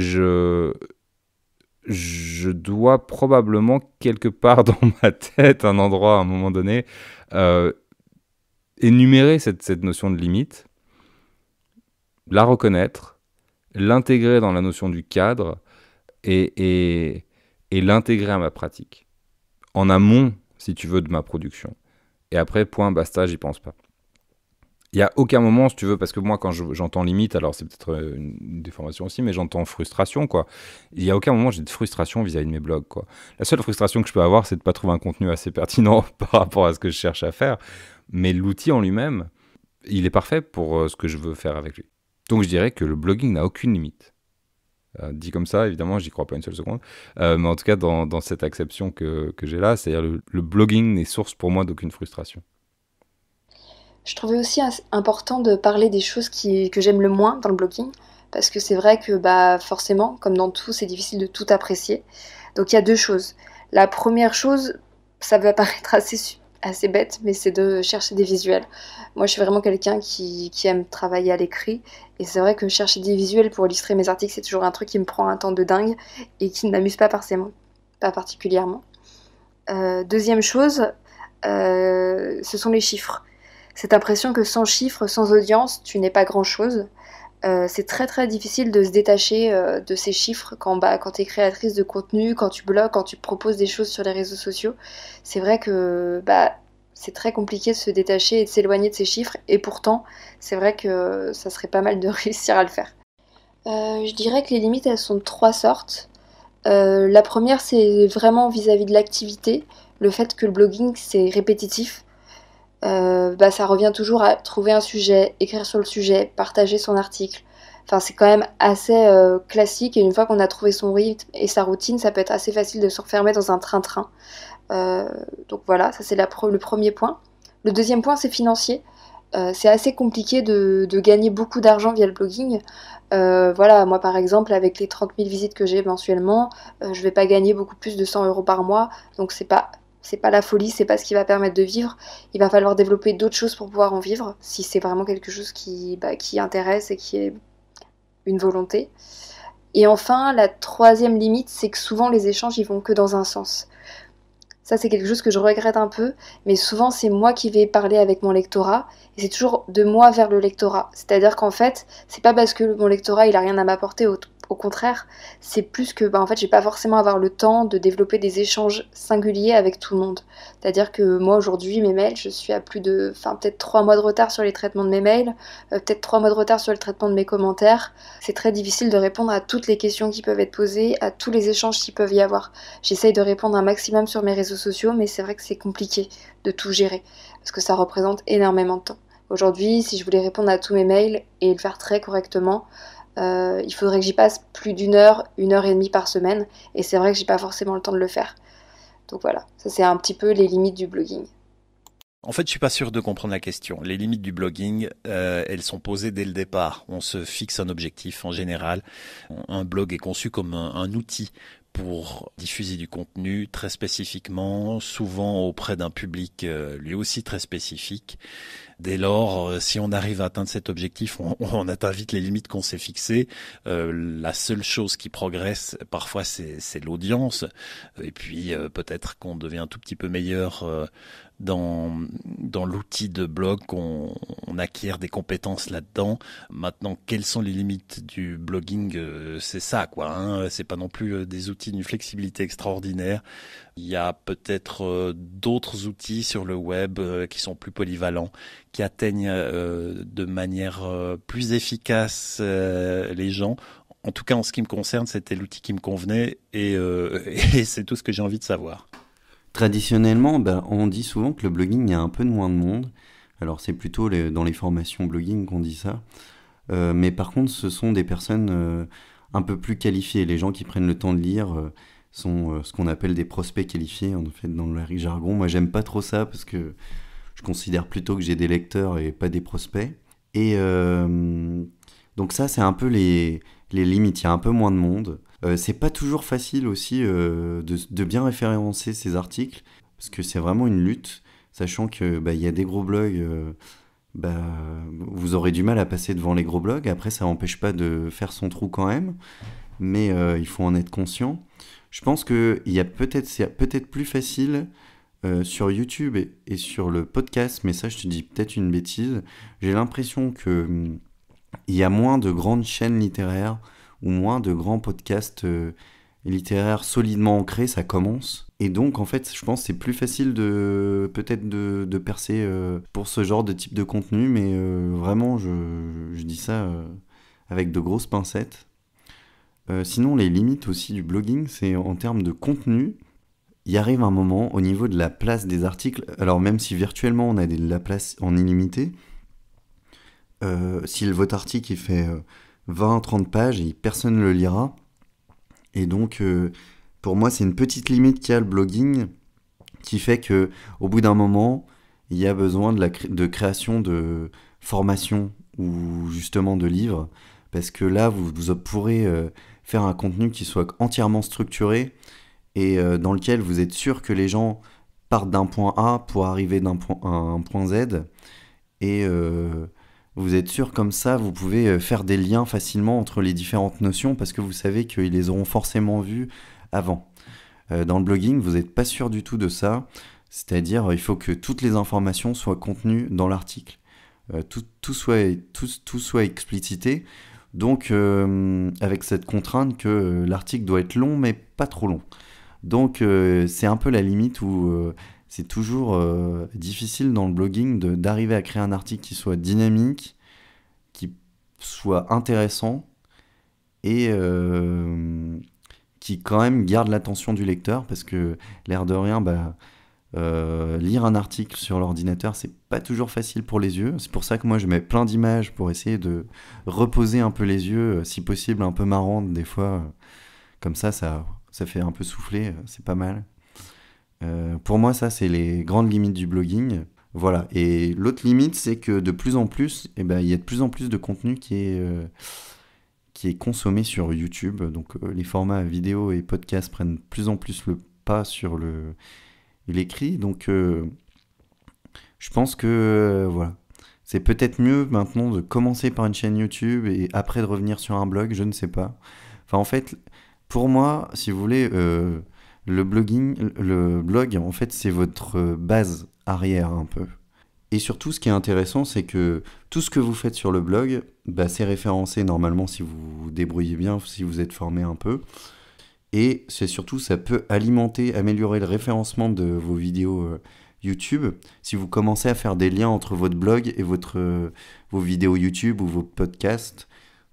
je dois probablement quelque part dans ma tête, un endroit à un moment donné, énumérer cette notion de limite, la reconnaître, l'intégrer dans la notion du cadre et l'intégrer à ma pratique. En amont, si tu veux, de ma production. Et après, point, basta, j'y pense pas. Il n'y a aucun moment, si tu veux, parce que moi, quand j'entends limite, alors c'est peut-être une déformation aussi, mais j'entends frustration, quoi. Il n'y a aucun moment j'ai de frustration vis-à-vis de mes blogs, quoi. La seule frustration que je peux avoir, c'est de ne pas trouver un contenu assez pertinent par rapport à ce que je cherche à faire. Mais l'outil en lui-même, il est parfait pour ce que je veux faire avec lui. Donc je dirais que le blogging n'a aucune limite. Dit comme ça, évidemment, j'y crois pas une seule seconde. Mais en tout cas, dans cette acception que j'ai là, c'est-à-dire le blogging n'est source pour moi d'aucune frustration. Je trouvais aussi important de parler des choses que j'aime le moins dans le blogging, parce que c'est vrai que forcément, comme dans tout, c'est difficile de tout apprécier. Donc il y a deux choses. La première chose, ça va paraître assez bête, mais c'est de chercher des visuels. Moi, je suis vraiment quelqu'un qui aime travailler à l'écrit, et c'est vrai que chercher des visuels pour illustrer mes articles, c'est toujours un truc qui me prend un temps de dingue, et qui ne m'amuse pas forcément, pas particulièrement. Deuxième chose, ce sont les chiffres. Cette impression que sans chiffres, sans audience, tu n'es pas grand-chose. C'est très très difficile de se détacher de ces chiffres quand tu es créatrice de contenu, quand tu blogues, quand tu proposes des choses sur les réseaux sociaux. C'est vrai que c'est très compliqué de se détacher et de s'éloigner de ces chiffres, et pourtant, c'est vrai que ça serait pas mal de réussir à le faire. Je dirais que les limites, elles sont de trois sortes. La première, c'est vraiment vis-à-vis de l'activité, le fait que le blogging, c'est répétitif. Ça revient toujours à trouver un sujet, écrire sur le sujet, partager son article. Enfin, c'est quand même assez classique, et une fois qu'on a trouvé son rythme et sa routine, ça peut être assez facile de se refermer dans un train-train. Donc voilà, ça c'est le premier point. Le deuxième point, c'est financier. C'est assez compliqué de gagner beaucoup d'argent via le blogging. Voilà, moi par exemple, avec les 30 000 visites que j'ai mensuellement, je vais pas gagner beaucoup plus de 100 € par mois, donc c'est pas la folie, c'est pas ce qui va permettre de vivre. Il va falloir développer d'autres choses pour pouvoir en vivre, si c'est vraiment quelque chose qui intéresse et qui est une volonté. Et enfin, la troisième limite, c'est que souvent les échanges, ils vont que dans un sens. Ça, c'est quelque chose que je regrette un peu, mais souvent c'est moi qui vais parler avec mon lectorat, et c'est toujours de moi vers le lectorat. C'est-à-dire qu'en fait, c'est pas parce que mon lectorat il a rien à m'apporter, au contraire, c'est plus que en fait, je vais pas forcément avoir le temps de développer des échanges singuliers avec tout le monde. C'est-à-dire que moi aujourd'hui, mes mails, je suis à peut-être 3 mois de retard sur les traitements de mes mails, peut-être 3 mois de retard sur le traitement de mes commentaires. C'est très difficile de répondre à toutes les questions qui peuvent être posées, à tous les échanges qui peuvent y avoir. J'essaye de répondre un maximum sur mes réseaux sociaux, mais c'est vrai que c'est compliqué de tout gérer, parce que ça représente énormément de temps. Aujourd'hui, si je voulais répondre à tous mes mails et le faire très correctement, il faudrait que j'y passe plus d'1 heure, 1 heure et demie par semaine, et c'est vrai que j'ai pas forcément le temps de le faire. Donc voilà, ça c'est un petit peu les limites du blogging. En fait, je suis pas sûr de comprendre la question. Les limites du blogging, elles sont posées dès le départ. On se fixe un objectif en général. Un blog est conçu comme un outil pour diffuser du contenu très spécifiquement, souvent auprès d'un public lui aussi très spécifique. Dès lors, si on arrive à atteindre cet objectif, on atteint vite les limites qu'on s'est fixées. La seule chose qui progresse, parfois, c'est l'audience. Et puis, peut-être qu'on devient un tout petit peu meilleur dans l'outil de blog, qu'on acquiert des compétences là-dedans. Maintenant, quelles sont les limites du blogging? C'est ça, quoi. Hein. C'est pas non plus des outils d'une flexibilité extraordinaire. Il y a peut-être d'autres outils sur le web qui sont plus polyvalents, qui atteignent de manière plus efficace les gens. En tout cas, en ce qui me concerne, c'était l'outil qui me convenait et c'est tout ce que j'ai envie de savoir. Traditionnellement, on dit souvent que le blogging, il y a un peu de moins de monde. Alors, c'est plutôt dans les formations blogging qu'on dit ça. Mais par contre, ce sont des personnes un peu plus qualifiées. Les gens qui prennent le temps de lire sont ce qu'on appelle des prospects qualifiés, en fait, dans le jargon. Moi, j'aime pas trop ça parce que je considère plutôt que j'ai des lecteurs et pas des prospects. Et donc ça, c'est un peu les limites. Il y a un peu moins de monde. C'est pas toujours facile aussi de bien référencer ces articles, parce que c'est vraiment une lutte, sachant que y a des gros blogs bah, vous aurez du mal à passer devant les gros blogs. Après, ça n'empêche pas de faire son trou quand même, mais il faut en être conscient. Je pense que c'est peut-être plus facile sur YouTube et sur le podcast, mais ça, je te dis peut-être une bêtise. J'ai l'impression que il y a moins de grandes chaînes littéraires ou moins de grands podcasts littéraires solidement ancrés, ça commence. Et donc, en fait, je pense que c'est plus facile peut-être de percer pour ce genre de type de contenu, mais vraiment, je dis ça avec de grosses pincettes. Sinon, les limites aussi du blogging, c'est en termes de contenu. Il arrive un moment au niveau de la place des articles, alors même si virtuellement on a de la place en illimité, si votre article il fait 20-30 pages et personne ne le lira, et donc pour moi c'est une petite limite qu'il y a le blogging qui fait que au bout d'un moment il y a besoin de création de formations ou justement de livres, parce que là vous pourrez faire un contenu qui soit entièrement structuré et dans lequel vous êtes sûr que les gens partent d'un point A pour arriver d'un point à un point Z, et vous êtes sûr comme ça vous pouvez faire des liens facilement entre les différentes notions parce que vous savez qu'ils les auront forcément vues avant. Dans le blogging, vous n'êtes pas sûr du tout de ça, c'est-à-dire il faut que toutes les informations soient contenues dans l'article, tout soit explicité, donc avec cette contrainte que l'article doit être long mais pas trop long. Donc c'est un peu la limite où c'est toujours difficile dans le blogging d'arriver à créer un article qui soit dynamique, qui soit intéressant et qui quand même garde l'attention du lecteur, parce que l'air de rien, lire un article sur l'ordinateur, c'est pas toujours facile pour les yeux. C'est pour ça que moi je mets plein d'images pour essayer de reposer un peu les yeux, si possible un peu marrantes des fois, comme ça fait un peu souffler, c'est pas mal. Pour moi, ça, c'est les grandes limites du blogging. Voilà. Et l'autre limite, c'est que de plus en plus, il y a de plus en plus de contenu qui est consommé sur YouTube. Donc, les formats vidéo et podcast prennent de plus en plus le pas sur l'écrit. Donc, je pense que, voilà. C'est peut-être mieux maintenant de commencer par une chaîne YouTube et après de revenir sur un blog, je ne sais pas. Enfin, en fait, pour moi, si vous voulez, le blog, en fait, c'est votre base arrière un peu. Et surtout, ce qui est intéressant, c'est que tout ce que vous faites sur le blog, c'est référencé normalement si vous vous débrouillez bien, si vous êtes formé un peu. Et c'est surtout, ça peut améliorer le référencement de vos vidéos YouTube. Si vous commencez à faire des liens entre votre blog et vos vidéos YouTube ou vos podcasts,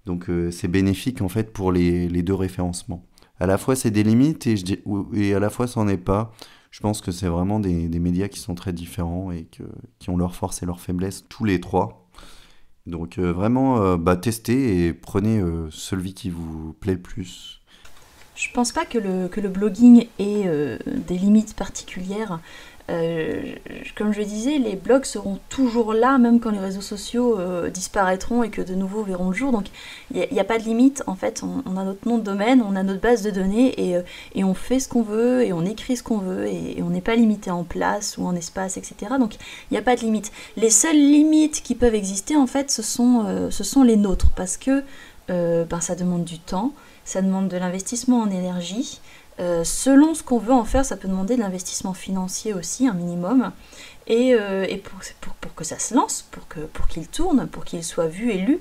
donc c'est bénéfique en fait pour les deux référencements. À la fois c'est des limites et à la fois ça n'en est pas. Je pense que c'est vraiment des médias qui sont très différents et qui ont leurs forces et leurs faiblesses, tous les trois. Donc vraiment, testez et prenez celui qui vous plaît le plus. Je pense pas que le blogging ait des limites particulières. Comme je disais, les blogs seront toujours là, même quand les réseaux sociaux disparaîtront et que de nouveaux verront le jour. Donc il n'y a pas de limite, en fait. On a notre nom de domaine, on a notre base de données et on fait ce qu'on veut et on écrit ce qu'on veut et on n'est pas limité en place ou en espace, etc. Donc il n'y a pas de limite. Les seules limites qui peuvent exister, en fait, ce sont les nôtres, parce que ça demande du temps, ça demande de l'investissement en énergie. Selon ce qu'on veut en faire, ça peut demander de l'investissement financier aussi, un minimum, et pour que ça se lance, pour qu'il tourne, pour qu'il soit vu et lu,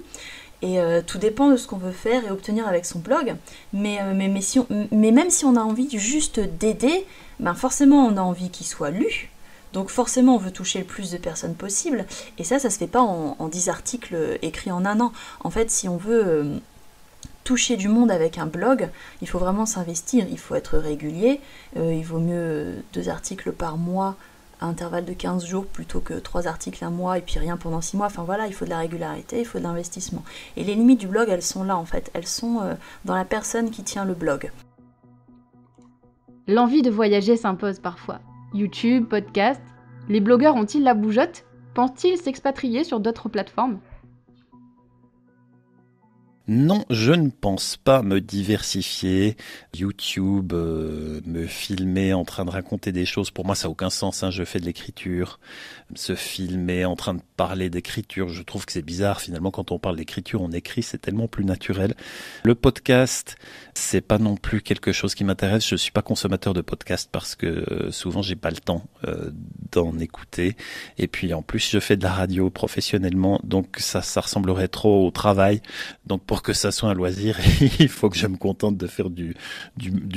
et tout dépend de ce qu'on veut faire et obtenir avec son blog, mais même si on a envie juste d'aider, forcément on a envie qu'il soit lu, donc forcément on veut toucher le plus de personnes possible, et ça se fait pas en 10 articles écrits en un an. En fait, si on veut toucher du monde avec un blog, il faut vraiment s'investir, il faut être régulier, il vaut mieux 2 articles par mois à intervalle de 15 jours plutôt que 3 articles un mois et puis rien pendant 6 mois. Enfin voilà, il faut de la régularité, il faut de l'investissement. Et les limites du blog, elles sont là en fait, elles sont dans la personne qui tient le blog. L'envie de voyager s'impose parfois. YouTube, podcast, les blogueurs ont-ils la bougeotte ? Pensent-ils s'expatrier sur d'autres plateformes ? Non, je ne pense pas me diversifier. YouTube, me filmer en train de raconter des choses, pour moi ça n'a aucun sens, hein. Je fais de l'écriture. Se filmer en train de parler d'écriture, je trouve que c'est bizarre. Finalement, quand on parle d'écriture, on écrit, c'est tellement plus naturel. Le podcast, c'est pas non plus quelque chose qui m'intéresse. Je suis pas consommateur de podcasts parce que souvent j'ai pas le temps d'en écouter. Et puis en plus, je fais de la radio professionnellement, donc ça ressemblerait trop au travail. Donc pour que ça soit un loisir, il faut que je me contente de faire du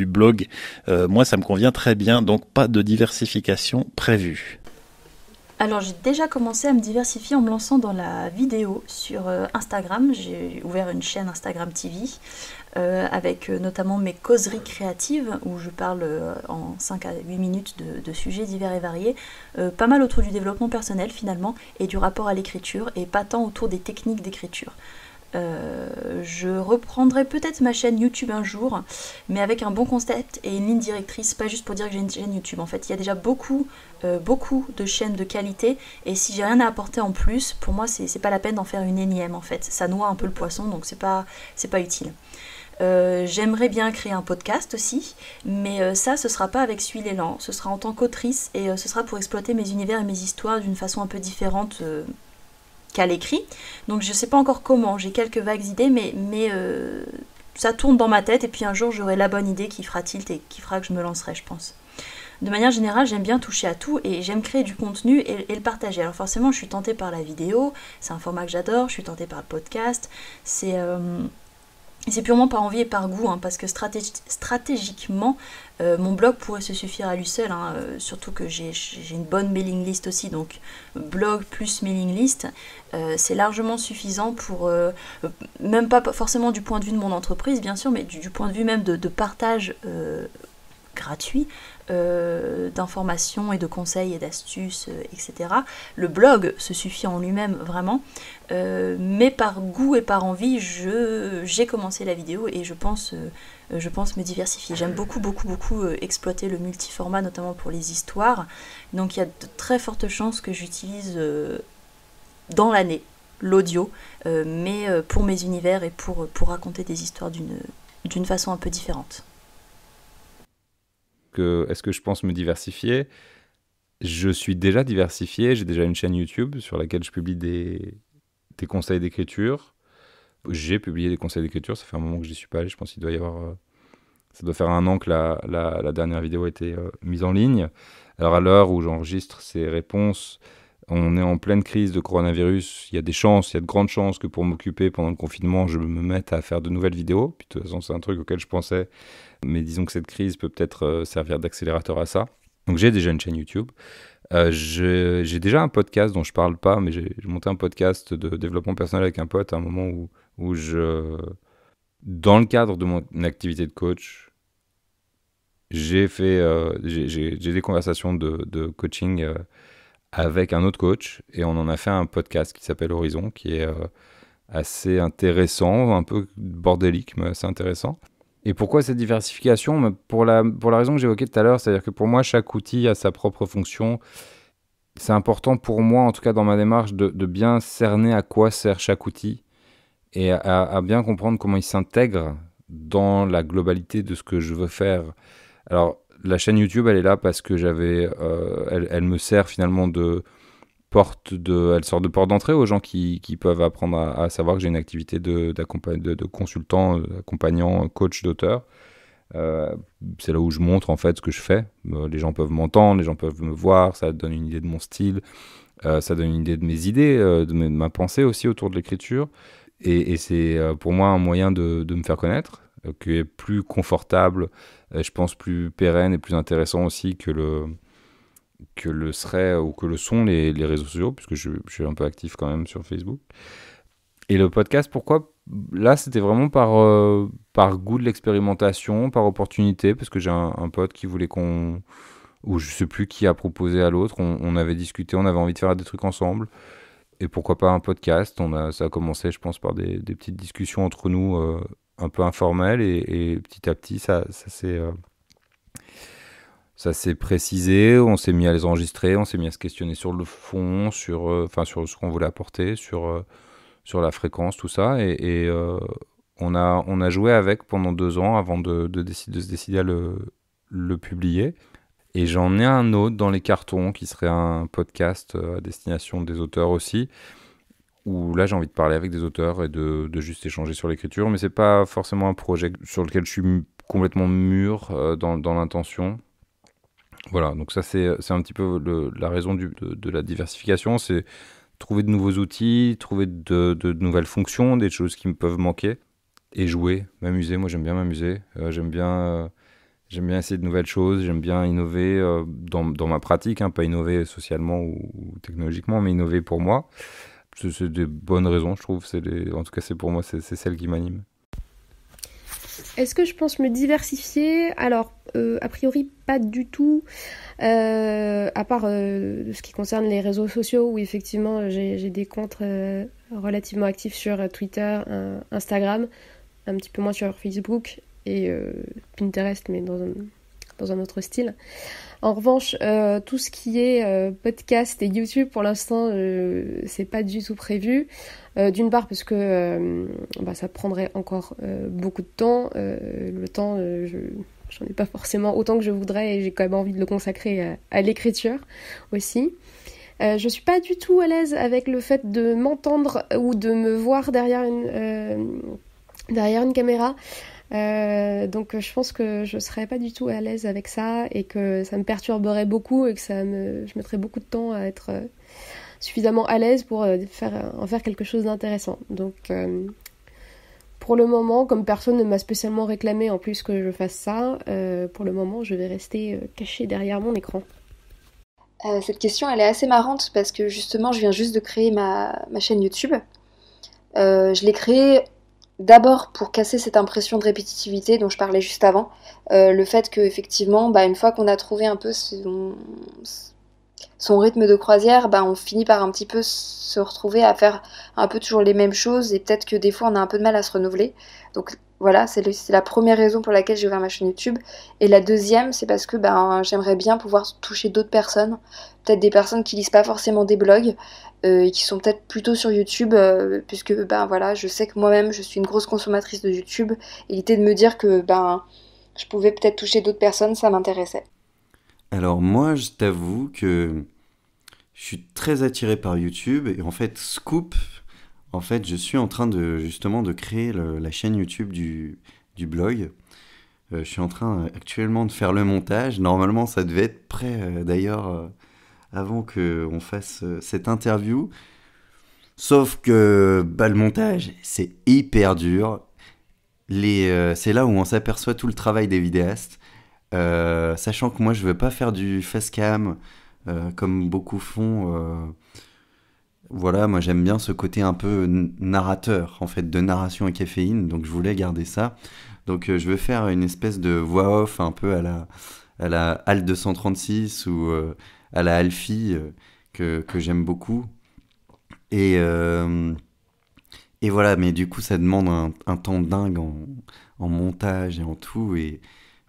blog. Moi, ça me convient très bien, donc pas de diversification prévue. Alors j'ai déjà commencé à me diversifier en me lançant dans la vidéo sur Instagram. J'ai ouvert une chaîne Instagram TV avec notamment mes causeries créatives où je parle en 5 à 8 minutes de sujets divers et variés, pas mal autour du développement personnel finalement et du rapport à l'écriture et pas tant autour des techniques d'écriture. Je reprendrai peut-être ma chaîne YouTube un jour, mais avec un bon concept et une ligne directrice, pas juste pour dire que j'ai une chaîne YouTube. En fait, il y a déjà beaucoup de chaînes de qualité, et si j'ai rien à apporter en plus, pour moi, c'est pas la peine d'en faire une énième en fait. Ça noie un peu le poisson, donc c'est pas utile. J'aimerais bien créer un podcast aussi, mais ça, ce sera pas avec Suis l'élan, ce sera en tant qu'autrice, et ce sera pour exploiter mes univers et mes histoires d'une façon un peu différente qu'à l'écrit. Donc je sais pas encore comment, j'ai quelques vagues idées, mais ça tourne dans ma tête, et puis un jour j'aurai la bonne idée qui fera tilt et qui fera que je me lancerai, je pense. De manière générale, j'aime bien toucher à tout et j'aime créer du contenu et le partager. Alors forcément, je suis tentée par la vidéo, c'est un format que j'adore, je suis tentée par le podcast, c'est purement par envie et par goût, hein, parce que stratégiquement, mon blog pourrait se suffire à lui seul, hein, surtout que j'ai une bonne mailing list aussi, donc blog plus mailing list, c'est largement suffisant pour, même pas forcément du point de vue de mon entreprise, bien sûr, mais du point de vue même de partage gratuit d'informations et de conseils et d'astuces, etc. Le blog se suffit en lui-même vraiment, mais par goût et par envie, j'ai commencé la vidéo et je pense me diversifier. J'aime beaucoup exploiter le multiformat, notamment pour les histoires, donc il y a de très fortes chances que j'utilise dans l'année l'audio, mais pour mes univers et pour raconter des histoires d'une façon un peu différente. Est-ce que je pense me diversifier ? Je suis déjà diversifié, j'ai déjà une chaîne YouTube sur laquelle je publie des conseils d'écriture. J'ai publié des conseils d'écriture, ça fait un moment que j'y suis pas allé, je pense qu'il doit y avoir... ça doit faire 1 an que la dernière vidéo a été mise en ligne. Alors à l'heure où j'enregistre ces réponses, on est en pleine crise de coronavirus, il y a de grandes chances que pour m'occuper pendant le confinement, je me mette à faire de nouvelles vidéos. Puis de toute façon, c'est un truc auquel je pensais, mais disons que cette crise peut peut-être servir d'accélérateur à ça. Donc j'ai déjà une chaîne YouTube. J'ai déjà un podcast dont je parle pas, mais j'ai monté un podcast de développement personnel avec un pote à un moment où dans le cadre de mon activité de coach, j'ai des conversations de coaching avec un autre coach, et on en a fait un podcast qui s'appelle Horizon, qui est assez intéressant, un peu bordélique, mais assez intéressant. Et pourquoi cette diversification ? Pour la raison que j'évoquais tout à l'heure, c'est-à-dire que pour moi, chaque outil a sa propre fonction. C'est important pour moi, en tout cas dans ma démarche, de bien cerner à quoi sert chaque outil et à bien comprendre comment il s'intègre dans la globalité de ce que je veux faire. Alors, la chaîne YouTube, elle est là parce que elle me sert finalement elle sort de porte d'entrée aux gens qui peuvent apprendre à savoir que j'ai une activité de consultant, accompagnant, coach d'auteur. C'est là où je montre en fait ce que je fais. Les gens peuvent m'entendre, les gens peuvent me voir, ça donne une idée de mon style, ça donne une idée de mes idées, de ma pensée aussi autour de l'écriture. Et c'est pour moi un moyen de me faire connaître, qui est plus confortable, je pense plus pérenne et plus intéressant aussi que le serait ou que le sont les réseaux sociaux, puisque je suis un peu actif quand même sur Facebook. Et le podcast, pourquoi ? Là, c'était vraiment par goût de l'expérimentation, par opportunité, parce que j'ai un pote qui voulait ou je sais plus qui a proposé à l'autre, on avait discuté, on avait envie de faire des trucs ensemble, et pourquoi pas un podcast ? Ça a commencé, je pense, par des petites discussions entre nous, un peu informelles, et petit à petit, ça s'est précisé, on s'est mis à les enregistrer, on s'est mis à se questionner sur le fond, sur ce qu'on voulait apporter, sur la fréquence, tout ça. Et On a joué avec pendant 2 ans avant de se décider à le publier. Et j'en ai un autre dans les cartons qui serait un podcast à destination des auteurs aussi, où là j'ai envie de parler avec des auteurs et de juste échanger sur l'écriture, mais c'est pas forcément un projet sur lequel je suis complètement mûr dans l'intention. Voilà, donc ça c'est un petit peu la raison de la diversification, c'est trouver de nouveaux outils, trouver de nouvelles fonctions, des choses qui me peuvent manquer, et jouer, m'amuser. Moi j'aime bien m'amuser, j'aime bien essayer de nouvelles choses, j'aime bien innover dans ma pratique, hein, pas innover socialement ou technologiquement, mais innover pour moi. C'est des bonnes raisons, je trouve. En tout cas, c'est pour moi, c'est celle qui m'anime. Est-ce que je pense me diversifier? Alors, a priori, pas du tout. À part ce qui concerne les réseaux sociaux, où effectivement, j'ai des comptes relativement actifs sur Twitter, Instagram, un petit peu moins sur Facebook et Pinterest, mais dans un autre style. En revanche, tout ce qui est podcast et YouTube, pour l'instant, c'est pas du tout prévu. D'une part parce que ça prendrait encore beaucoup de temps. Le temps, j'en ai pas forcément autant que je voudrais, et j'ai quand même envie de le consacrer à l'écriture aussi. Je suis pas du tout à l'aise avec le fait de m'entendre ou de me voir derrière une caméra. Donc je pense que je serais pas du tout à l'aise avec ça, et que ça me perturberait beaucoup, et que je mettrais beaucoup de temps à être suffisamment à l'aise pour en faire quelque chose d'intéressant. Donc pour le moment, comme personne ne m'a spécialement réclamé en plus que je fasse ça, pour le moment je vais rester cachée derrière mon écran. Cette question, elle est assez marrante parce que justement, je viens juste de créer ma chaîne YouTube. Je l'ai créée d'abord pour casser cette impression de répétitivité dont je parlais juste avant. Le fait que, effectivement, une fois qu'on a trouvé un peu son rythme de croisière, on finit par un petit peu se retrouver à faire un peu toujours les mêmes choses, et peut-être que des fois on a un peu de mal à se renouveler. Donc voilà, c'est la première raison pour laquelle j'ai ouvert ma chaîne YouTube. Et la deuxième, c'est parce que j'aimerais bien pouvoir toucher d'autres personnes, peut-être des personnes qui lisent pas forcément des blogs, et qui sont peut-être plutôt sur YouTube, puisque voilà, je sais que moi-même je suis une grosse consommatrice de YouTube, et l'idée de me dire que je pouvais peut-être toucher d'autres personnes, ça m'intéressait. Alors moi, je t'avoue que je suis très attiré par YouTube, et en fait, Scoop, je suis en train justement de créer la chaîne YouTube du blog. Je suis en train actuellement de faire le montage. Normalement, ça devait être prêt d'ailleurs avant qu'on fasse cette interview. Sauf que le montage, c'est hyper dur. C'est là où on s'aperçoit tout le travail des vidéastes. Sachant que moi, je veux pas faire du facecam comme beaucoup font. Voilà, moi j'aime bien ce côté un peu narrateur, en fait, de narration à caféine, donc je voulais garder ça. Donc je veux faire une espèce de voix off un peu à la HAL 236 ou à la Alfie que j'aime beaucoup. Et voilà, mais du coup ça demande un temps dingue en montage et en tout, et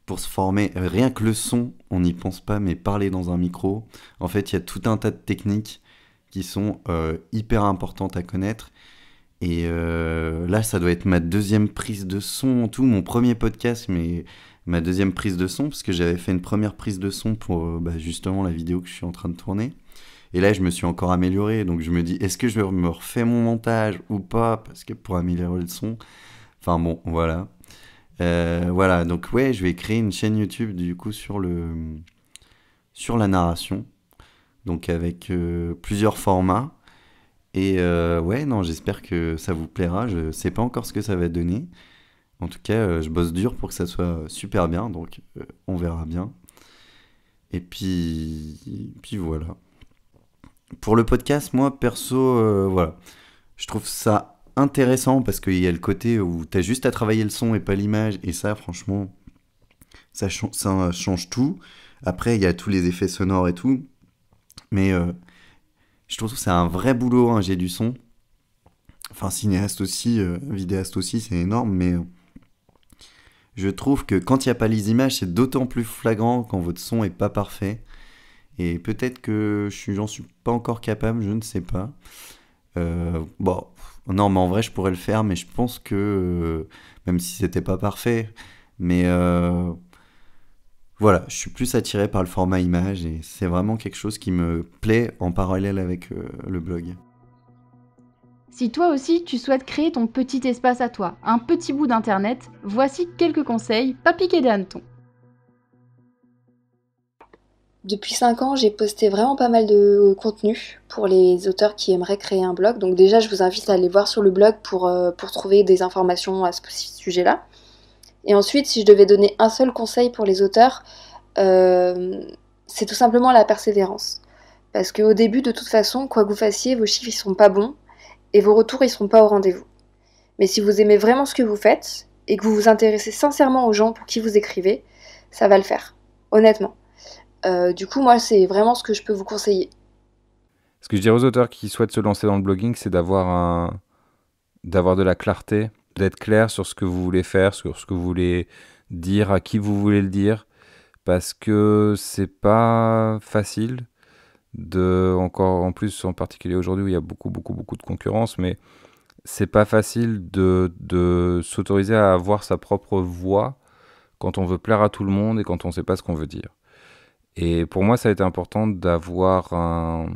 pour se former, rien que le son, on n'y pense pas, mais parler dans un micro, en fait il y a tout un tas de techniques qui sont hyper importantes à connaître. Et là, ça doit être ma deuxième prise de son, tout mon premier podcast, mais ma deuxième prise de son, parce que j'avais fait une première prise de son pour justement la vidéo que je suis en train de tourner. Et là, je me suis encore amélioré, donc je me dis, est-ce que je me refais mon montage ou pas, parce que pour améliorer le son, enfin bon, voilà. Voilà, donc ouais, je vais créer une chaîne YouTube du coup sur la narration, donc avec plusieurs formats. Et ouais, non, j'espère que ça vous plaira. Je sais pas encore ce que ça va donner. En tout cas, je bosse dur pour que ça soit super bien, donc on verra bien. Et puis voilà. Pour le podcast, moi, perso, voilà. Je trouve ça intéressant parce qu'il y a le côté où t'as juste à travailler le son et pas l'image. Et ça, franchement, ça change tout. Après, il y a tous les effets sonores et tout. Mais je trouve que c'est un vrai boulot, ingé du son. Enfin, cinéaste aussi, vidéaste aussi, c'est énorme. Mais je trouve que quand il n'y a pas les images, c'est d'autant plus flagrant quand votre son est pas parfait. Et peut-être que j'en suis pas encore capable, je ne sais pas. Bon, Non, mais en vrai, je pourrais le faire, mais je pense que, même si c'était pas parfait, mais voilà, je suis plus attiré par le format image et c'est vraiment quelque chose qui me plaît en parallèle avec le blog. Si toi aussi tu souhaites créer ton petit espace à toi, un petit bout d'internet, voici quelques conseils, pas piqués des hannetons. Depuis 5 ans, j'ai posté vraiment pas mal de contenu pour les auteurs qui aimeraient créer un blog. Donc déjà, je vous invite à aller voir sur le blog pour trouver des informations à ce sujet-là. Et ensuite, si je devais donner un seul conseil pour les auteurs, c'est tout simplement la persévérance. Parce qu'au début, de toute façon, quoi que vous fassiez, vos chiffres ils seront pas bons et vos retours ils seront pas au rendez-vous. Mais si vous aimez vraiment ce que vous faites et que vous vous intéressez sincèrement aux gens pour qui vous écrivez, ça va le faire, honnêtement. Du coup, moi, c'est vraiment ce que je peux vous conseiller. Ce que je dirais aux auteurs qui souhaitent se lancer dans le blogging, c'est d'avoir de la clarté, d'être clair sur ce que vous voulez faire, sur ce que vous voulez dire, à qui vous voulez le dire, parce que c'est pas facile encore en plus, en particulier aujourd'hui où il y a beaucoup de concurrence, mais c'est pas facile de s'autoriser à avoir sa propre voix quand on veut plaire à tout le monde et quand on sait pas ce qu'on veut dire. Et pour moi, ça a été important d'avoir un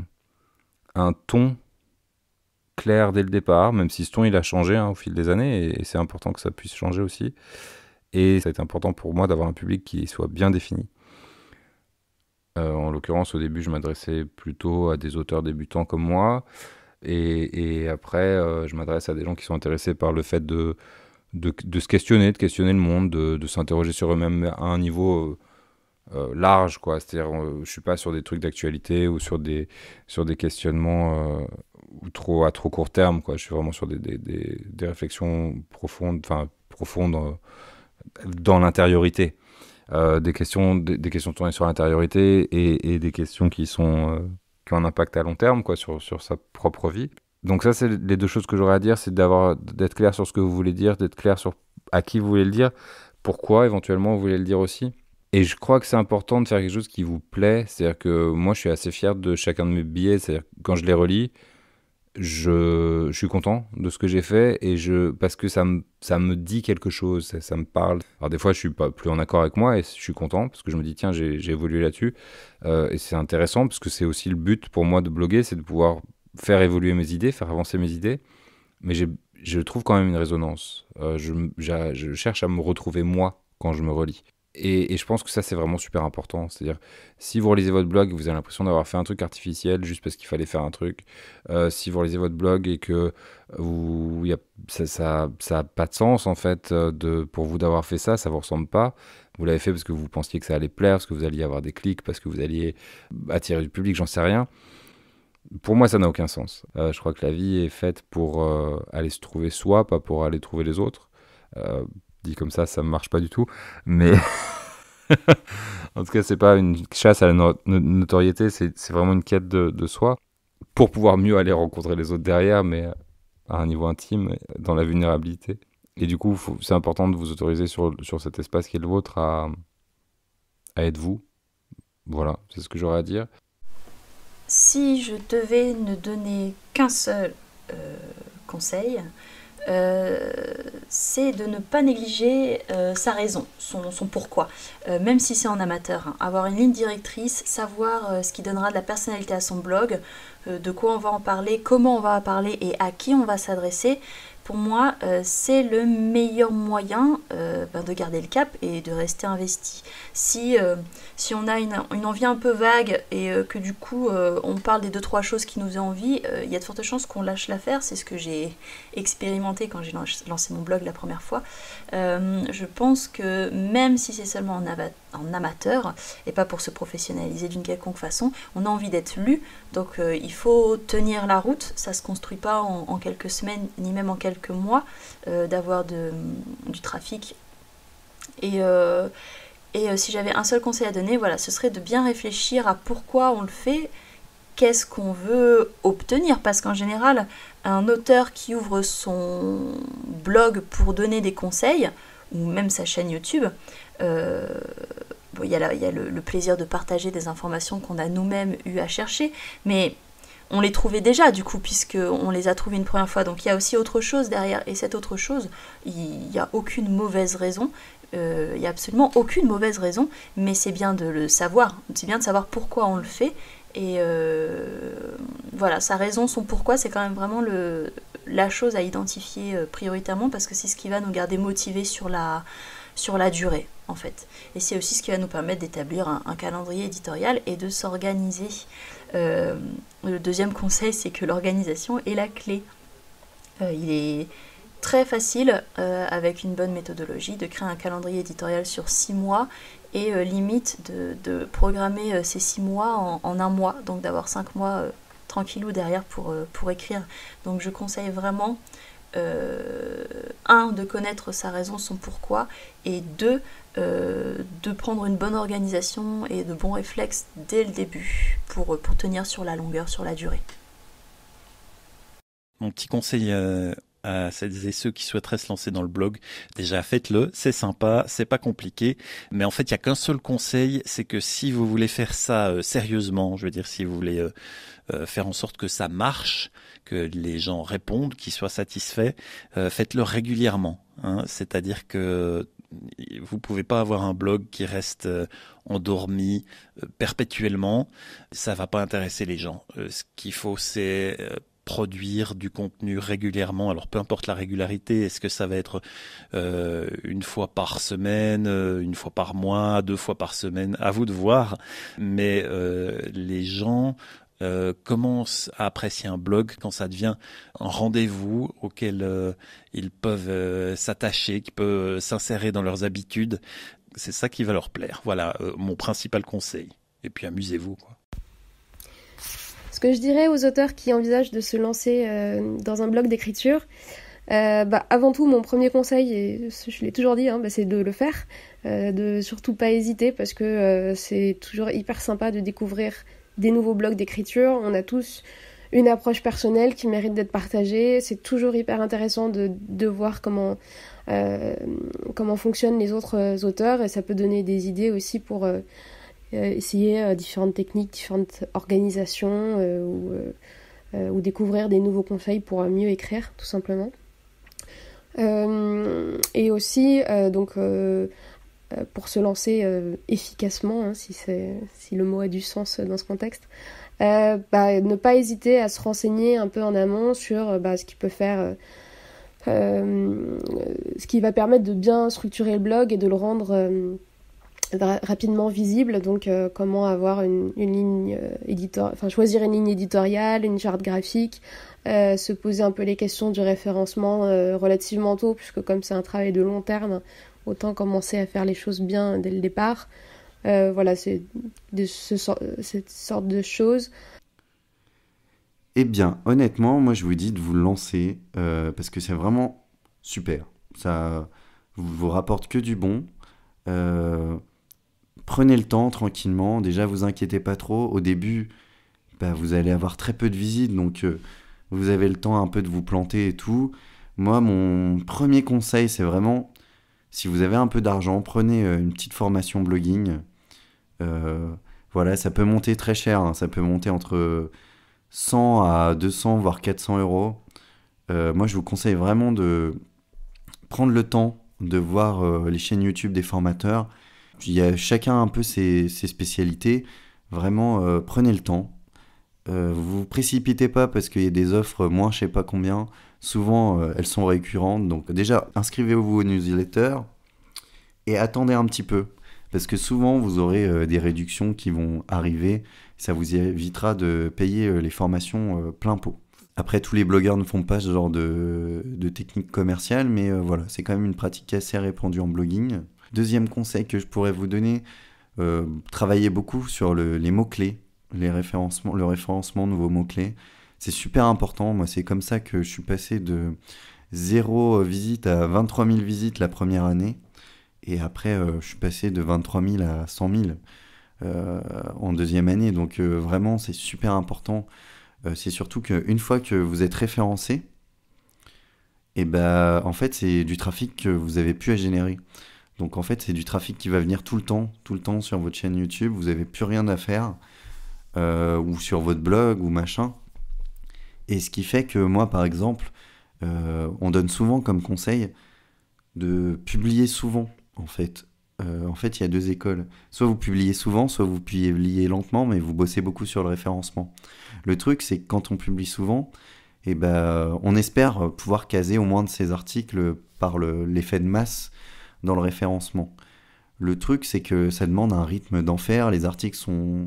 ton clair dès le départ, même si ce ton il a changé au fil des années, et c'est important que ça puisse changer aussi. Et ça a été important pour moi d'avoir un public qui soit bien défini. En l'occurrence, au début, je m'adressais plutôt à des auteurs débutants comme moi, et après, je m'adresse à des gens qui sont intéressés par le fait de se questionner, de questionner le monde, de s'interroger sur eux-mêmes à un niveau large, quoi. C'est-à-dire, je suis pas sur des trucs d'actualité ou sur des questionnements à trop court terme, quoi. Je suis vraiment sur des réflexions profondes, dans l'intériorité. Des questions tournées sur l'intériorité et des questions qui ont un impact à long terme, quoi, sur sa propre vie. Donc ça, c'est les deux choses que j'aurais à dire, c'est d'être clair sur ce que vous voulez dire, d'être clair sur à qui vous voulez le dire, pourquoi éventuellement vous voulez le dire aussi. Et je crois que c'est important de faire quelque chose qui vous plaît. C'est-à-dire que moi, je suis assez fier de chacun de mes billets. C'est-à-dire que quand je les relis, je suis content de ce que j'ai fait parce que ça me dit quelque chose, ça me parle. Alors des fois, je suis pas plus en accord avec moi et je suis content parce que je me dis tiens, j'ai évolué là-dessus. Et c'est intéressant parce que c'est aussi le but pour moi de bloguer, c'est de pouvoir faire évoluer mes idées, faire avancer mes idées. Mais je trouve quand même une résonance. Je cherche à me retrouver moi quand je me relis. Et je pense que ça, c'est vraiment super important. C'est-à-dire, si vous relisez votre blog, vous avez l'impression d'avoir fait un truc artificiel juste parce qu'il fallait faire un truc. Si vous relisez votre blog et que ça n'a pas de sens, en fait, pour vous d'avoir fait ça, ça ne vous ressemble pas. Vous l'avez fait parce que vous pensiez que ça allait plaire, parce que vous alliez avoir des clics, parce que vous alliez attirer du public, j'en sais rien. Pour moi, ça n'a aucun sens. Je crois que la vie est faite pour aller se trouver soi, pas pour aller trouver les autres. Dit comme ça ne marche pas du tout, mais en tout cas, c'est pas une chasse à la notoriété, c'est vraiment une quête de soi pour pouvoir mieux aller rencontrer les autres derrière, mais à un niveau intime, dans la vulnérabilité. Et du coup, c'est important de vous autoriser sur cet espace qui est le vôtre à être vous. Voilà, c'est ce que j'aurais à dire. Si je devais ne donner qu'un seul conseil, c'est de ne pas négliger sa raison, son pourquoi, même si c'est en amateur. Avoir une ligne directrice, savoir ce qui donnera de la personnalité à son blog, de quoi on va en parler, comment on va en parler et à qui on va s'adresser. Pour moi, c'est le meilleur moyen de garder le cap et de rester investi. Si on a une envie un peu vague et que du coup on parle des 2-3 choses qui nous ont envie, il y a de fortes chances qu'on lâche l'affaire. C'est ce que j'ai expérimenté quand j'ai lancé mon blog la première fois. Je pense que même si c'est seulement en amateur et pas pour se professionnaliser d'une quelconque façon, on a envie d'être lu, donc il faut tenir la route. Ça se construit pas en quelques semaines ni même en quelques mois d'avoir du trafic et si j'avais un seul conseil à donner, voilà, ce serait de bien réfléchir à pourquoi on le fait, qu'est-ce qu'on veut obtenir, parce qu'en général un auteur qui ouvre son blog pour donner des conseils ou même sa chaîne YouTube, il y a le plaisir de partager des informations qu'on a nous-mêmes eu à chercher, mais on les trouvait déjà du coup, puisqu'on les a trouvés une première fois. Donc il y a aussi autre chose derrière. Et cette autre chose, il n'y a aucune mauvaise raison. Il n'y a absolument aucune mauvaise raison, mais c'est bien de le savoir. C'est bien de savoir pourquoi on le fait. Et voilà, sa raison, son pourquoi, c'est quand même vraiment la chose à identifier prioritairement, parce que c'est ce qui va nous garder motivés sur la durée, en fait. Et c'est aussi ce qui va nous permettre d'établir un calendrier éditorial et de s'organiser. Le deuxième conseil, c'est que l'organisation est la clé. Il est très facile, avec une bonne méthodologie, de créer un calendrier éditorial sur 6 mois et limite de programmer ces 6 mois en un mois, donc d'avoir 5 mois tranquillou derrière pour écrire. Donc je conseille vraiment, 1, de connaître sa raison, son pourquoi, et 2, de prendre une bonne organisation et de bons réflexes dès le début pour tenir sur la longueur, sur la durée. Mon petit conseil à celles et ceux qui souhaiteraient se lancer dans le blog, déjà faites-le, c'est sympa, c'est pas compliqué, mais en fait il n'y a qu'un seul conseil, c'est que si vous voulez faire ça sérieusement, je veux dire si vous voulez faire en sorte que ça marche, que les gens répondent, qu'ils soient satisfaits, faites-le régulièrement, hein, c'est-à-dire que vous pouvez pas avoir un blog qui reste endormi perpétuellement, ça va pas intéresser les gens. Ce qu'il faut, c'est produire du contenu régulièrement. Alors peu importe la régularité, est-ce que ça va être une fois par semaine, une fois par mois, 2 fois par semaine, à vous de voir. Mais les gens commencent à apprécier un blog quand ça devient un rendez-vous auquel ils peuvent s'attacher, qui peut s'insérer dans leurs habitudes. C'est ça qui va leur plaire. Voilà mon principal conseil. Et puis amusez-vous, quoi. Ce que je dirais aux auteurs qui envisagent de se lancer dans un blog d'écriture, avant tout, mon premier conseil, et je l'ai toujours dit, c'est de le faire, de surtout pas hésiter, parce que c'est toujours hyper sympa de découvrir des nouveaux blogs d'écriture. On a tous une approche personnelle qui mérite d'être partagée. C'est toujours hyper intéressant de voir comment fonctionnent les autres auteurs, et ça peut donner des idées aussi pour essayer différentes techniques, différentes organisations, ou découvrir des nouveaux conseils pour mieux écrire, tout simplement. Et aussi, pour se lancer efficacement, si le mot a du sens dans ce contexte, ne pas hésiter à se renseigner un peu en amont sur ce qui peut faire, ce qui va permettre de bien structurer le blog et de le rendre rapidement visible. Donc comment avoir une ligne choisir une ligne éditoriale, une charte graphique, se poser un peu les questions du référencement relativement tôt, puisque comme c'est un travail de long terme, autant commencer à faire les choses bien dès le départ. Voilà, c'est cette sorte de choses. Eh bien, honnêtement, moi je vous dis de vous lancer, parce que c'est vraiment super. Ça vous rapporte que du bon. Prenez le temps tranquillement. Déjà, vous inquiétez pas trop. Au début, vous allez avoir très peu de visites, donc vous avez le temps un peu de vous planter et tout. Moi, mon premier conseil, c'est vraiment, si vous avez un peu d'argent, prenez une petite formation blogging. Voilà, ça peut monter très cher, hein. Ça peut monter entre 100 à 200, voire 400 euros. Moi, je vous conseille vraiment de prendre le temps de voir les chaînes YouTube des formateurs. Il y a chacun un peu ses spécialités. Vraiment, prenez le temps. Vous vous précipitez pas parce qu'il y a des offres moins je sais pas combien. Souvent, elles sont récurrentes. Donc déjà, inscrivez-vous aux newsletters et attendez un petit peu. Parce que souvent, vous aurez des réductions qui vont arriver. Ça vous évitera de payer les formations plein pot. Après, tous les blogueurs ne font pas ce genre de technique commerciale, mais voilà, c'est quand même une pratique assez répandue en blogging. Deuxième conseil que je pourrais vous donner, travaillez beaucoup sur les mots-clés, le référencement de vos mots-clés. C'est super important. Moi, c'est comme ça que je suis passé de 0 visite à 23 000 visites la première année. Et après, je suis passé de 23 000 à 100 000 en deuxième année. Donc vraiment, c'est super important. C'est surtout qu'une fois que vous êtes référencé, en fait, c'est du trafic que vous avez plus à générer. Donc en fait, c'est du trafic qui va venir tout le temps sur votre chaîne YouTube. Vous n'avez plus rien à faire, ou sur votre blog ou machin. Et ce qui fait que moi, par exemple, on donne souvent comme conseil de publier souvent, en fait. En fait, il y a 2 écoles. Soit vous publiez souvent, soit vous publiez lentement, mais vous bossez beaucoup sur le référencement. Le truc, c'est que quand on publie souvent, eh ben, on espère pouvoir caser au moins de ces articles par l'effet de masse dans le référencement. Le truc, c'est que ça demande un rythme d'enfer. Les articles sont...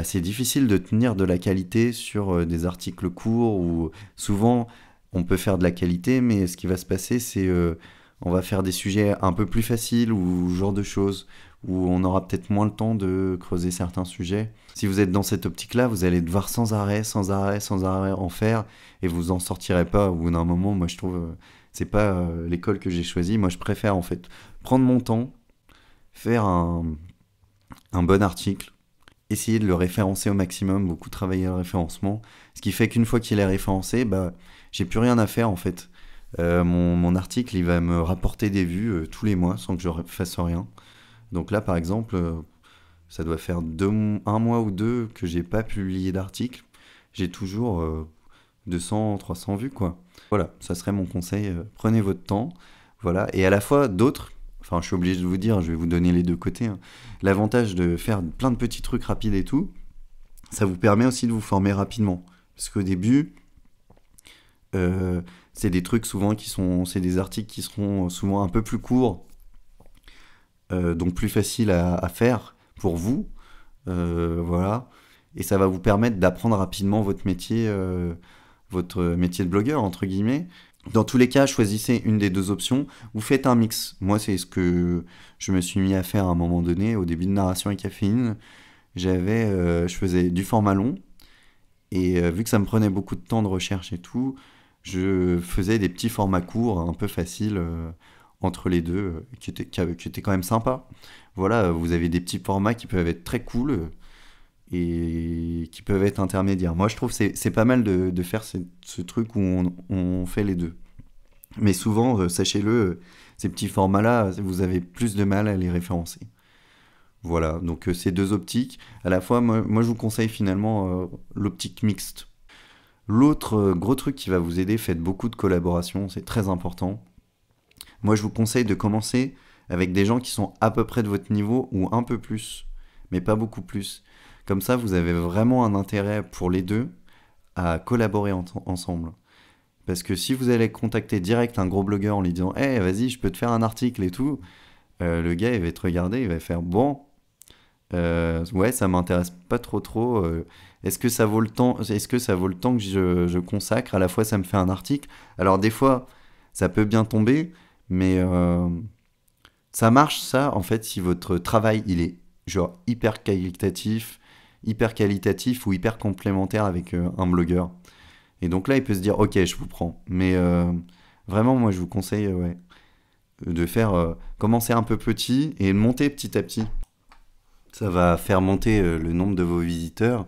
c'est difficile de tenir de la qualité sur des articles courts où souvent on peut faire de la qualité, mais ce qui va se passer, c'est on va faire des sujets un peu plus faciles ou ce genre de choses où on aura peut-être moins le temps de creuser certains sujets. Si vous êtes dans cette optique-là, vous allez devoir sans arrêt en faire et vous en sortirez pas au bout d'un moment. Moi, je trouve c'est pas l'école que j'ai choisie. Moi, je préfère en fait prendre mon temps, faire un bon article, essayer de le référencer au maximum, beaucoup travailler le référencement, ce qui fait qu'une fois qu'il est référencé, j'ai plus rien à faire en fait. Mon article, il va me rapporter des vues tous les mois sans que je fasse rien. Donc là, par exemple, ça doit faire 1 mois ou 2 que j'ai pas publié d'article. J'ai toujours 200, 300 vues, quoi. Voilà, ça serait mon conseil. Prenez votre temps. Voilà. Et à la fois, d'autres, enfin, je suis obligé de vous dire, je vais vous donner les 2 côtés. L'avantage de faire plein de petits trucs rapides et tout, ça vous permet aussi de vous former rapidement. Parce qu'au début, c'est des trucs souvent c'est des articles qui seront souvent un peu plus courts, donc plus faciles à faire pour vous, voilà. Et ça va vous permettre d'apprendre rapidement votre métier de blogueur, entre guillemets. Dans tous les cas, choisissez une des 2 options, vous faites un mix. Moi, c'est ce que je me suis mis à faire à un moment donné, au début de Narration et Caféine. Je faisais du format long, et vu que ça me prenait beaucoup de temps de recherche et tout, je faisais des petits formats courts, un peu faciles, entre les 2, qui étaient quand même sympas. Voilà, vous avez des petits formats qui peuvent être très cool et qui peuvent être intermédiaires. Moi, je trouve que c'est pas mal de faire ce truc où on fait les 2. Mais souvent, sachez-le, ces petits formats-là, vous avez plus de mal à les référencer. Voilà, donc ces 2 optiques. À la fois, moi je vous conseille finalement l'optique mixte. L'autre gros truc qui va vous aider, faites beaucoup de collaborations, c'est très important. Moi, je vous conseille de commencer avec des gens qui sont à peu près de votre niveau ou un peu plus, mais pas beaucoup plus. Comme ça, vous avez vraiment un intérêt pour les 2 à collaborer ensemble. Parce que si vous allez contacter direct un gros blogueur en lui disant « Hey, vas-y, je peux te faire un article et tout », le gars, il va te regarder, il va faire « Bon, ouais, ça m'intéresse pas trop. Est-ce que ça vaut le temps que je consacre? À la fois, ça me fait un article. » Alors, des fois, ça peut bien tomber, mais ça marche, ça, en fait, si votre travail, il est genre hyper qualitatif ou hyper complémentaire avec un blogueur. Et donc là, il peut se dire, ok, je vous prends. Mais vraiment, moi, je vous conseille de faire commencer un peu petit et monter petit à petit. Ça va faire monter le nombre de vos visiteurs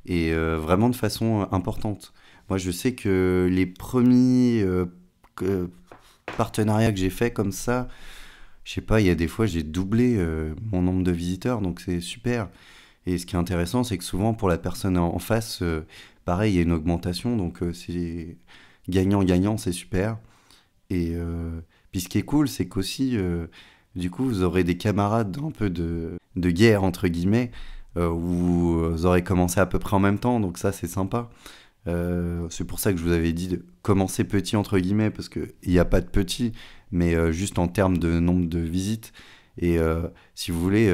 et vraiment de façon importante. Moi, je sais que les premiers partenariats que j'ai fait comme ça, je sais pas, il y a des fois, j'ai doublé mon nombre de visiteurs, donc c'est super. Et ce qui est intéressant, c'est que souvent, pour la personne en face, pareil, il y a une augmentation, donc c'est gagnant-gagnant, c'est super. Et puis ce qui est cool, c'est qu'aussi, du coup, vous aurez des camarades un peu de guerre, entre guillemets, où vous aurez commencé à peu près en même temps, donc ça, c'est sympa. C'est pour ça que je vous avais dit de commencer petit, entre guillemets, parce qu'il n'y a pas de petit, mais juste en termes de nombre de visites. Et si vous voulez,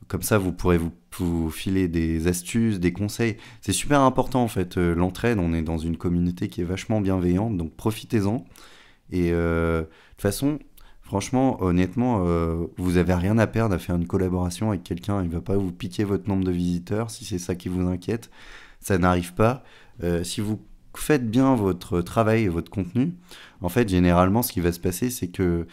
comme ça, vous pourrez vous filer des astuces, des conseils. C'est super important, en fait, l'entraide. On est dans une communauté qui est vachement bienveillante, donc profitez-en. Et de toute façon, franchement, honnêtement, vous avez rien à perdre à faire une collaboration avec quelqu'un. Il va pas vous piquer votre nombre de visiteurs, si c'est ça qui vous inquiète. Ça n'arrive pas. Si vous faites bien votre travail et votre contenu, en fait, généralement, ce qui va se passer, c'est que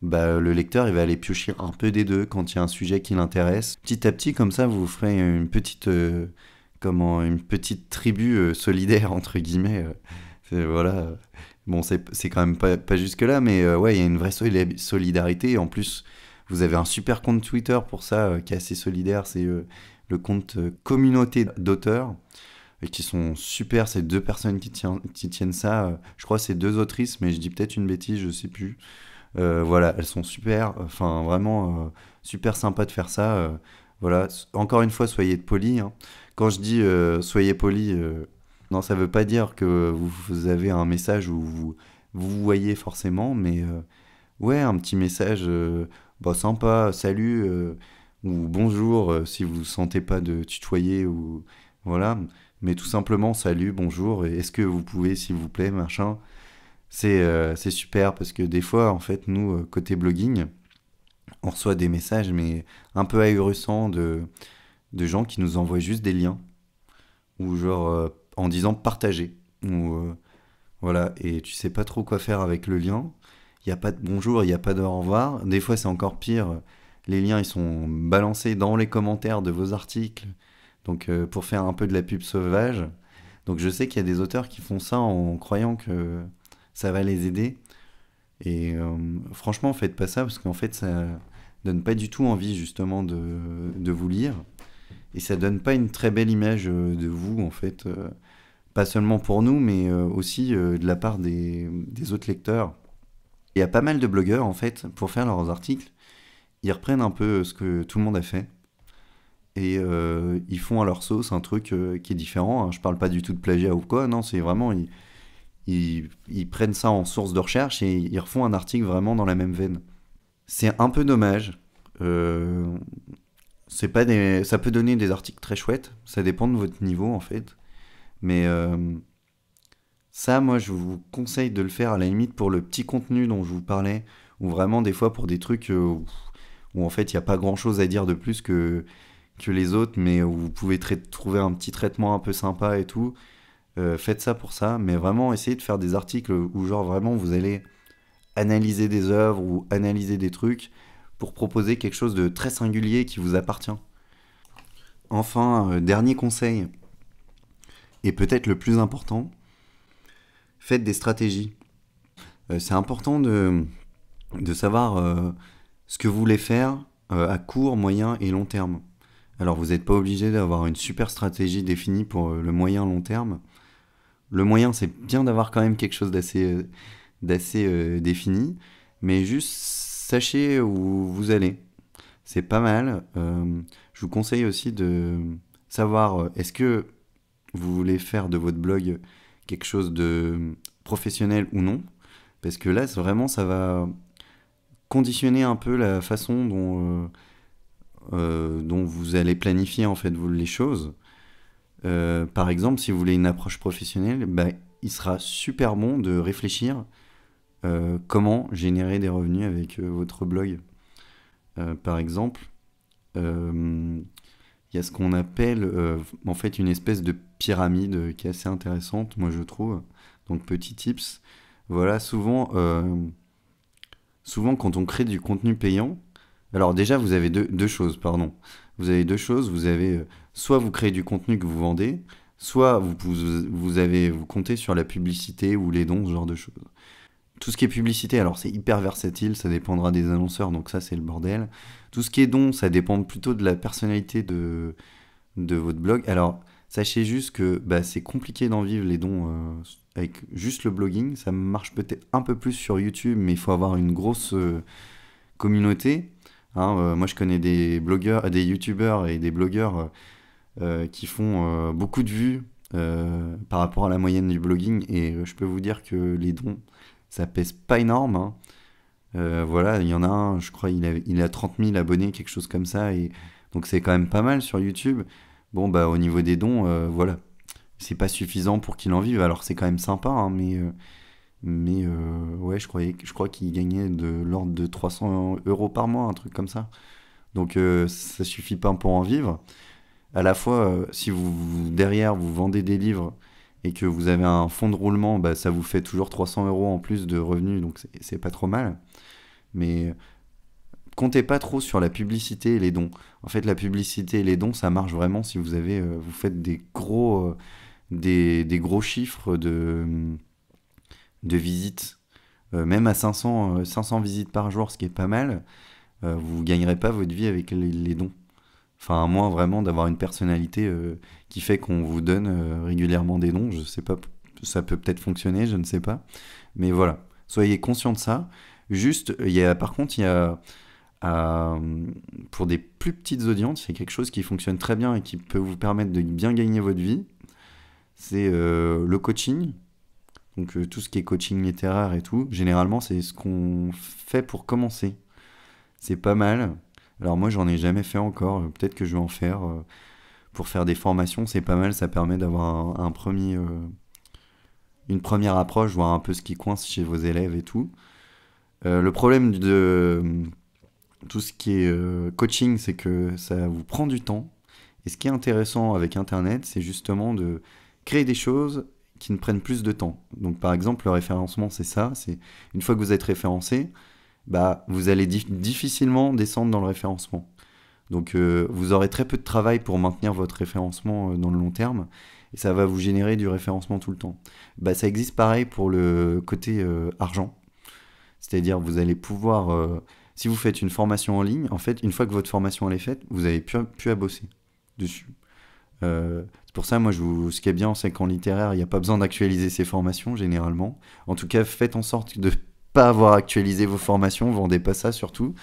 le lecteur, il va aller piocher un peu des 2 quand il y a un sujet qui l'intéresse. Petit à petit, comme ça, vous ferez une petite tribu solidaire, entre guillemets. Voilà. Bon, c'est quand même pas jusque-là, mais ouais, il y a une vraie solidarité. Et en plus, vous avez un super compte Twitter pour ça, qui est assez solidaire. C'est le compte communauté d'auteurs. et qui sont super. C'est 2 personnes qui tiennent ça. Je crois que c'est 2 autrices, mais je dis peut-être une bêtise, je sais plus. Voilà, elles sont super. Enfin, vraiment super sympa de faire ça. Voilà, encore une fois, soyez polis, hein. Quand je dis soyez polis, non, ça veut pas dire que vous avez un message où vous voyez forcément, mais ouais, un petit message bah, sympa, salut, ou bonjour, si vous ne sentez pas de tutoyer, ou voilà, mais tout simplement salut, bonjour, et est-ce que vous pouvez, s'il vous plaît, machin. C'est super parce que des fois, en fait, nous, côté blogging, on reçoit des messages, mais un peu ahurissants de gens qui nous envoient juste des liens, ou genre en disant partager, ou voilà, et tu sais pas trop quoi faire avec le lien. Il n'y a pas de bonjour, il n'y a pas de au revoir. Des fois, c'est encore pire. Les liens, ils sont balancés dans les commentaires de vos articles. Donc, pour faire un peu de la pub sauvage. Donc, je sais qu'il y a des auteurs qui font ça en croyant que ça va les aider. Et franchement, faites pas ça parce qu'en fait, ça donne pas du tout envie, justement, de vous lire. Et ça donne pas une très belle image de vous, en fait. Pas seulement pour nous, mais aussi de la part des autres lecteurs. Il y a pas mal de blogueurs, en fait, pour faire leurs articles, ils reprennent un peu ce que tout le monde a fait et ils font à leur sauce un truc qui est différent, hein. Je parle pas du tout de plagiat ou quoi, non, c'est vraiment, ils prennent ça en source de recherche et ils refont un article vraiment dans la même veine. C'est un peu dommage. C'est pas ça peut donner des articles très chouettes, ça dépend de votre niveau, en fait. Mais ça, moi, je vous conseille de le faire à la limite pour le petit contenu dont je vous parlais, ou vraiment des fois pour des trucs où en fait il n'y a pas grand-chose à dire de plus que les autres, mais où vous pouvez trouver un petit traitement un peu sympa et tout. Faites ça pour ça, mais vraiment essayez de faire des articles où genre vraiment vous allez analyser des œuvres ou analyser des trucs pour proposer quelque chose de très singulier qui vous appartient. Enfin, dernier conseil, et peut-être le plus important, faites des stratégies. C'est important de savoir ce que vous voulez faire à court, moyen et long terme. Alors vous n'êtes pas obligé d'avoir une super stratégie définie pour le moyen long terme. Le moyen, c'est bien d'avoir quand même quelque chose d'assez défini, mais juste sachez où vous allez. C'est pas mal. Je vous conseille aussi de savoir est-ce que vous voulez faire de votre blog quelque chose de professionnel ou non, parce que là, vraiment, ça va conditionner un peu la façon dont vous allez planifier en fait les choses. Par exemple, si vous voulez une approche professionnelle, bah, il sera super bon de réfléchir comment générer des revenus avec votre blog. Par exemple, il y a ce qu'on appelle en fait une espèce de pyramide qui est assez intéressante, moi je trouve. Donc petit tips, voilà, souvent quand on crée du contenu payant, alors déjà vous avez deux choses, pardon. Vous avez deux choses, vous avez soit vous créez du contenu que vous vendez, soit vous comptez sur la publicité ou les dons, ce genre de choses. Tout ce qui est publicité, alors c'est hyper versatile, ça dépendra des annonceurs, donc ça c'est le bordel. Tout ce qui est dons, ça dépend plutôt de la personnalité de votre blog. Alors sachez juste que bah, c'est compliqué d'en vivre les dons avec juste le blogging. Ça marche peut-être un peu plus sur YouTube, mais il faut avoir une grosse communauté. Hein, moi je connais des blogueurs, des youtubeurs et des blogueurs qui font beaucoup de vues par rapport à la moyenne du blogging, et je peux vous dire que les dons, ça pèse pas énorme, hein. Voilà, il y en a un, je crois, il a 30 000 abonnés, quelque chose comme ça, et donc c'est quand même pas mal sur YouTube. Bon, bah au niveau des dons, voilà, c'est pas suffisant pour qu'il en vive. Alors c'est quand même sympa, hein, mais ouais, je crois qu'il gagnait de l'ordre de 300 € par mois, un truc comme ça. Donc ça suffit pas pour en vivre. À la fois, si derrière vous vendez des livres et que vous avez un fonds de roulement, bah, ça vous fait toujours 300 € en plus de revenus, donc c'est pas trop mal. Mais comptez pas trop sur la publicité et les dons. En fait, la publicité et les dons, ça marche vraiment si vous faites des gros chiffres de visites. Même à 500 visites par jour, ce qui est pas mal, vous gagnerez pas votre vie avec les dons. Enfin, à moins vraiment d'avoir une personnalité qui fait qu'on vous donne régulièrement des dons. Je sais pas, ça peut peut-être fonctionner, je ne sais pas. Mais voilà, soyez conscient de ça. Juste, par contre, pour des plus petites audiences, c'est quelque chose qui fonctionne très bien et qui peut vous permettre de bien gagner votre vie. C'est le coaching. Donc tout ce qui est coaching littéraire et tout, généralement c'est ce qu'on fait pour commencer. C'est pas mal. Alors moi j'en ai jamais fait encore, peut-être que je vais en faire pour faire des formations, c'est pas mal, ça permet d'avoir une première approche, voir un peu ce qui coince chez vos élèves et tout. Le problème de tout ce qui est coaching, c'est que ça vous prend du temps. Et ce qui est intéressant avec Internet, c'est justement de créer des choses qui ne prennent plus de temps. Donc par exemple, le référencement, c'est ça. C'est une fois que vous êtes référencé, vous allez difficilement descendre dans le référencement. Donc vous aurez très peu de travail pour maintenir votre référencement dans le long terme. Et ça va vous générer du référencement tout le temps. Ça existe pareil pour le côté argent. C'est-à-dire vous allez pouvoir... si vous faites une formation en ligne, en fait, une fois que votre formation elle est faite, vous n'avez plus à bosser dessus. C'est pour ça, moi, ce qui est bien, c'est qu'en littéraire, il n'y a pas besoin d'actualiser ses formations, généralement. En tout cas, faites en sorte de ne pas avoir actualisé vos formations, vendez pas ça, surtout.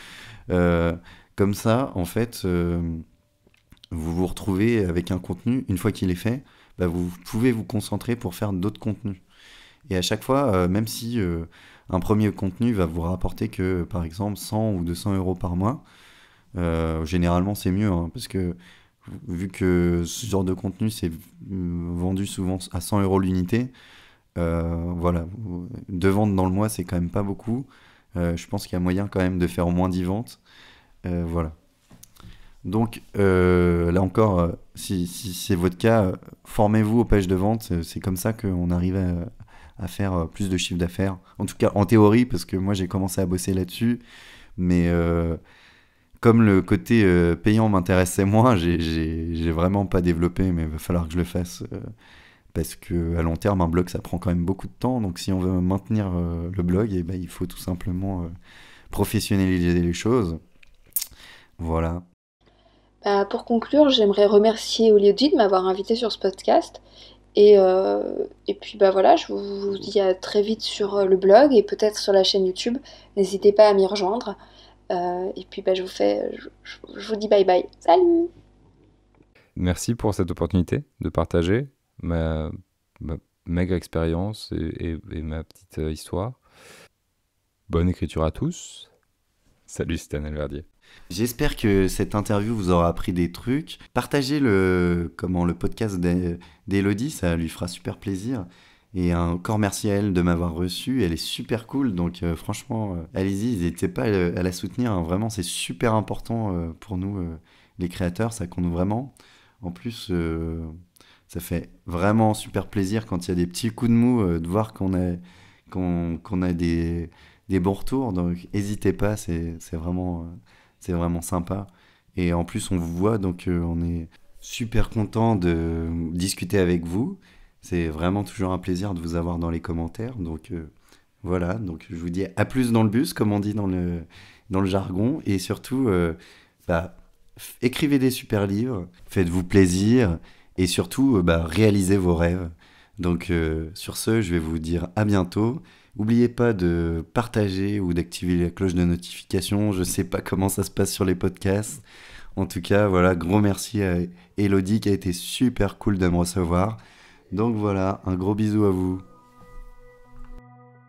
Comme ça, en fait, vous vous retrouvez avec un contenu, une fois qu'il est fait, vous pouvez vous concentrer pour faire d'autres contenus. Et à chaque fois, même si un premier contenu va vous rapporter que, par exemple, 100 ou 200 euros par mois, généralement, c'est mieux, hein, parce que vu que ce genre de contenu c'est vendu souvent à 100 euros l'unité, voilà, 2 ventes dans le mois c'est quand même pas beaucoup. Je pense qu'il y a moyen quand même de faire au moins 10 ventes. Voilà. Donc là encore, si c'est votre cas, formez-vous aux pages de vente. C'est comme ça qu'on arrive à faire plus de chiffre d'affaires. En tout cas en théorie, parce que moi j'ai commencé à bosser là-dessus, mais comme le côté payant m'intéressait moins, j'ai vraiment pas développé, mais il va falloir que je le fasse parce que à long terme, un blog ça prend quand même beaucoup de temps. Donc si on veut maintenir le blog, il faut tout simplement professionnaliser les choses. Voilà. Pour conclure, j'aimerais remercier Elodie de m'avoir invité sur ce podcast. Et puis voilà, je vous dis à très vite sur le blog et peut-être sur la chaîne YouTube. N'hésitez pas à m'y rejoindre. Et puis je vous dis bye bye. Salut! Merci pour cette opportunité de partager ma méga expérience et ma petite histoire. Bonne écriture à tous. Salut, c'était Anel Verdier. J'espère que cette interview vous aura appris des trucs. Partagez le podcast d'Elodie, ça lui fera super plaisir. Et encore merci à elle de m'avoir reçu, elle est super cool, donc franchement, allez-y, n'hésitez pas à la soutenir, hein. Vraiment c'est super important pour nous, les créateurs, ça compte vraiment. En plus, ça fait vraiment super plaisir quand il y a des petits coups de mou, de voir qu'on a des bons retours, donc n'hésitez pas, c'est vraiment sympa. Et en plus on vous voit, donc on est super content de discuter avec vous. C'est vraiment toujours un plaisir de vous avoir dans les commentaires. Donc voilà, donc je vous dis à plus dans le bus, comme on dit dans le jargon. Et surtout, écrivez des super livres, faites-vous plaisir et surtout, réalisez vos rêves. Donc sur ce, je vais vous dire à bientôt. N'oubliez pas de partager ou d'activer la cloche de notification. Je ne sais pas comment ça se passe sur les podcasts. En tout cas, voilà, gros merci à Elodie qui a été super cool de me recevoir. Donc voilà, un gros bisou à vous.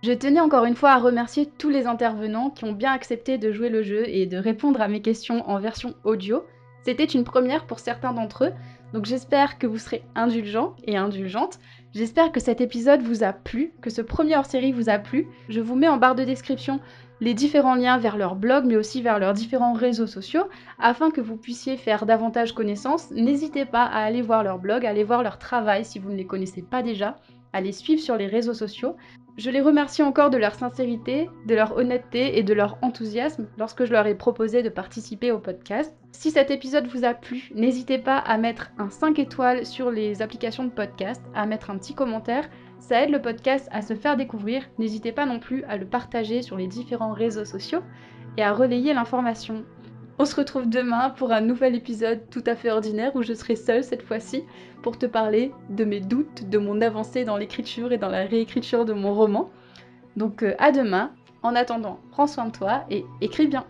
Je tenais encore une fois à remercier tous les intervenants qui ont bien accepté de jouer le jeu et de répondre à mes questions en version audio. C'était une première pour certains d'entre eux, donc j'espère que vous serez indulgents et indulgentes. J'espère que cet épisode vous a plu, que ce premier hors-série vous a plu. Je vous mets en barre de description les différents liens vers leur blog, mais aussi vers leurs différents réseaux sociaux, afin que vous puissiez faire davantage connaissance. N'hésitez pas à aller voir leur blog, à aller voir leur travail si vous ne les connaissez pas déjà, à les suivre sur les réseaux sociaux. Je les remercie encore de leur sincérité, de leur honnêteté et de leur enthousiasme lorsque je leur ai proposé de participer au podcast. Si cet épisode vous a plu, n'hésitez pas à mettre un 5 étoiles sur les applications de podcast, à mettre un petit commentaire. Ça aide le podcast à se faire découvrir. N'hésitez pas non plus à le partager sur les différents réseaux sociaux et à relayer l'information. On se retrouve demain pour un nouvel épisode tout à fait ordinaire où je serai seule cette fois-ci pour te parler de mes doutes, de mon avancée dans l'écriture et dans la réécriture de mon roman. Donc à demain. En attendant, prends soin de toi et écris bien.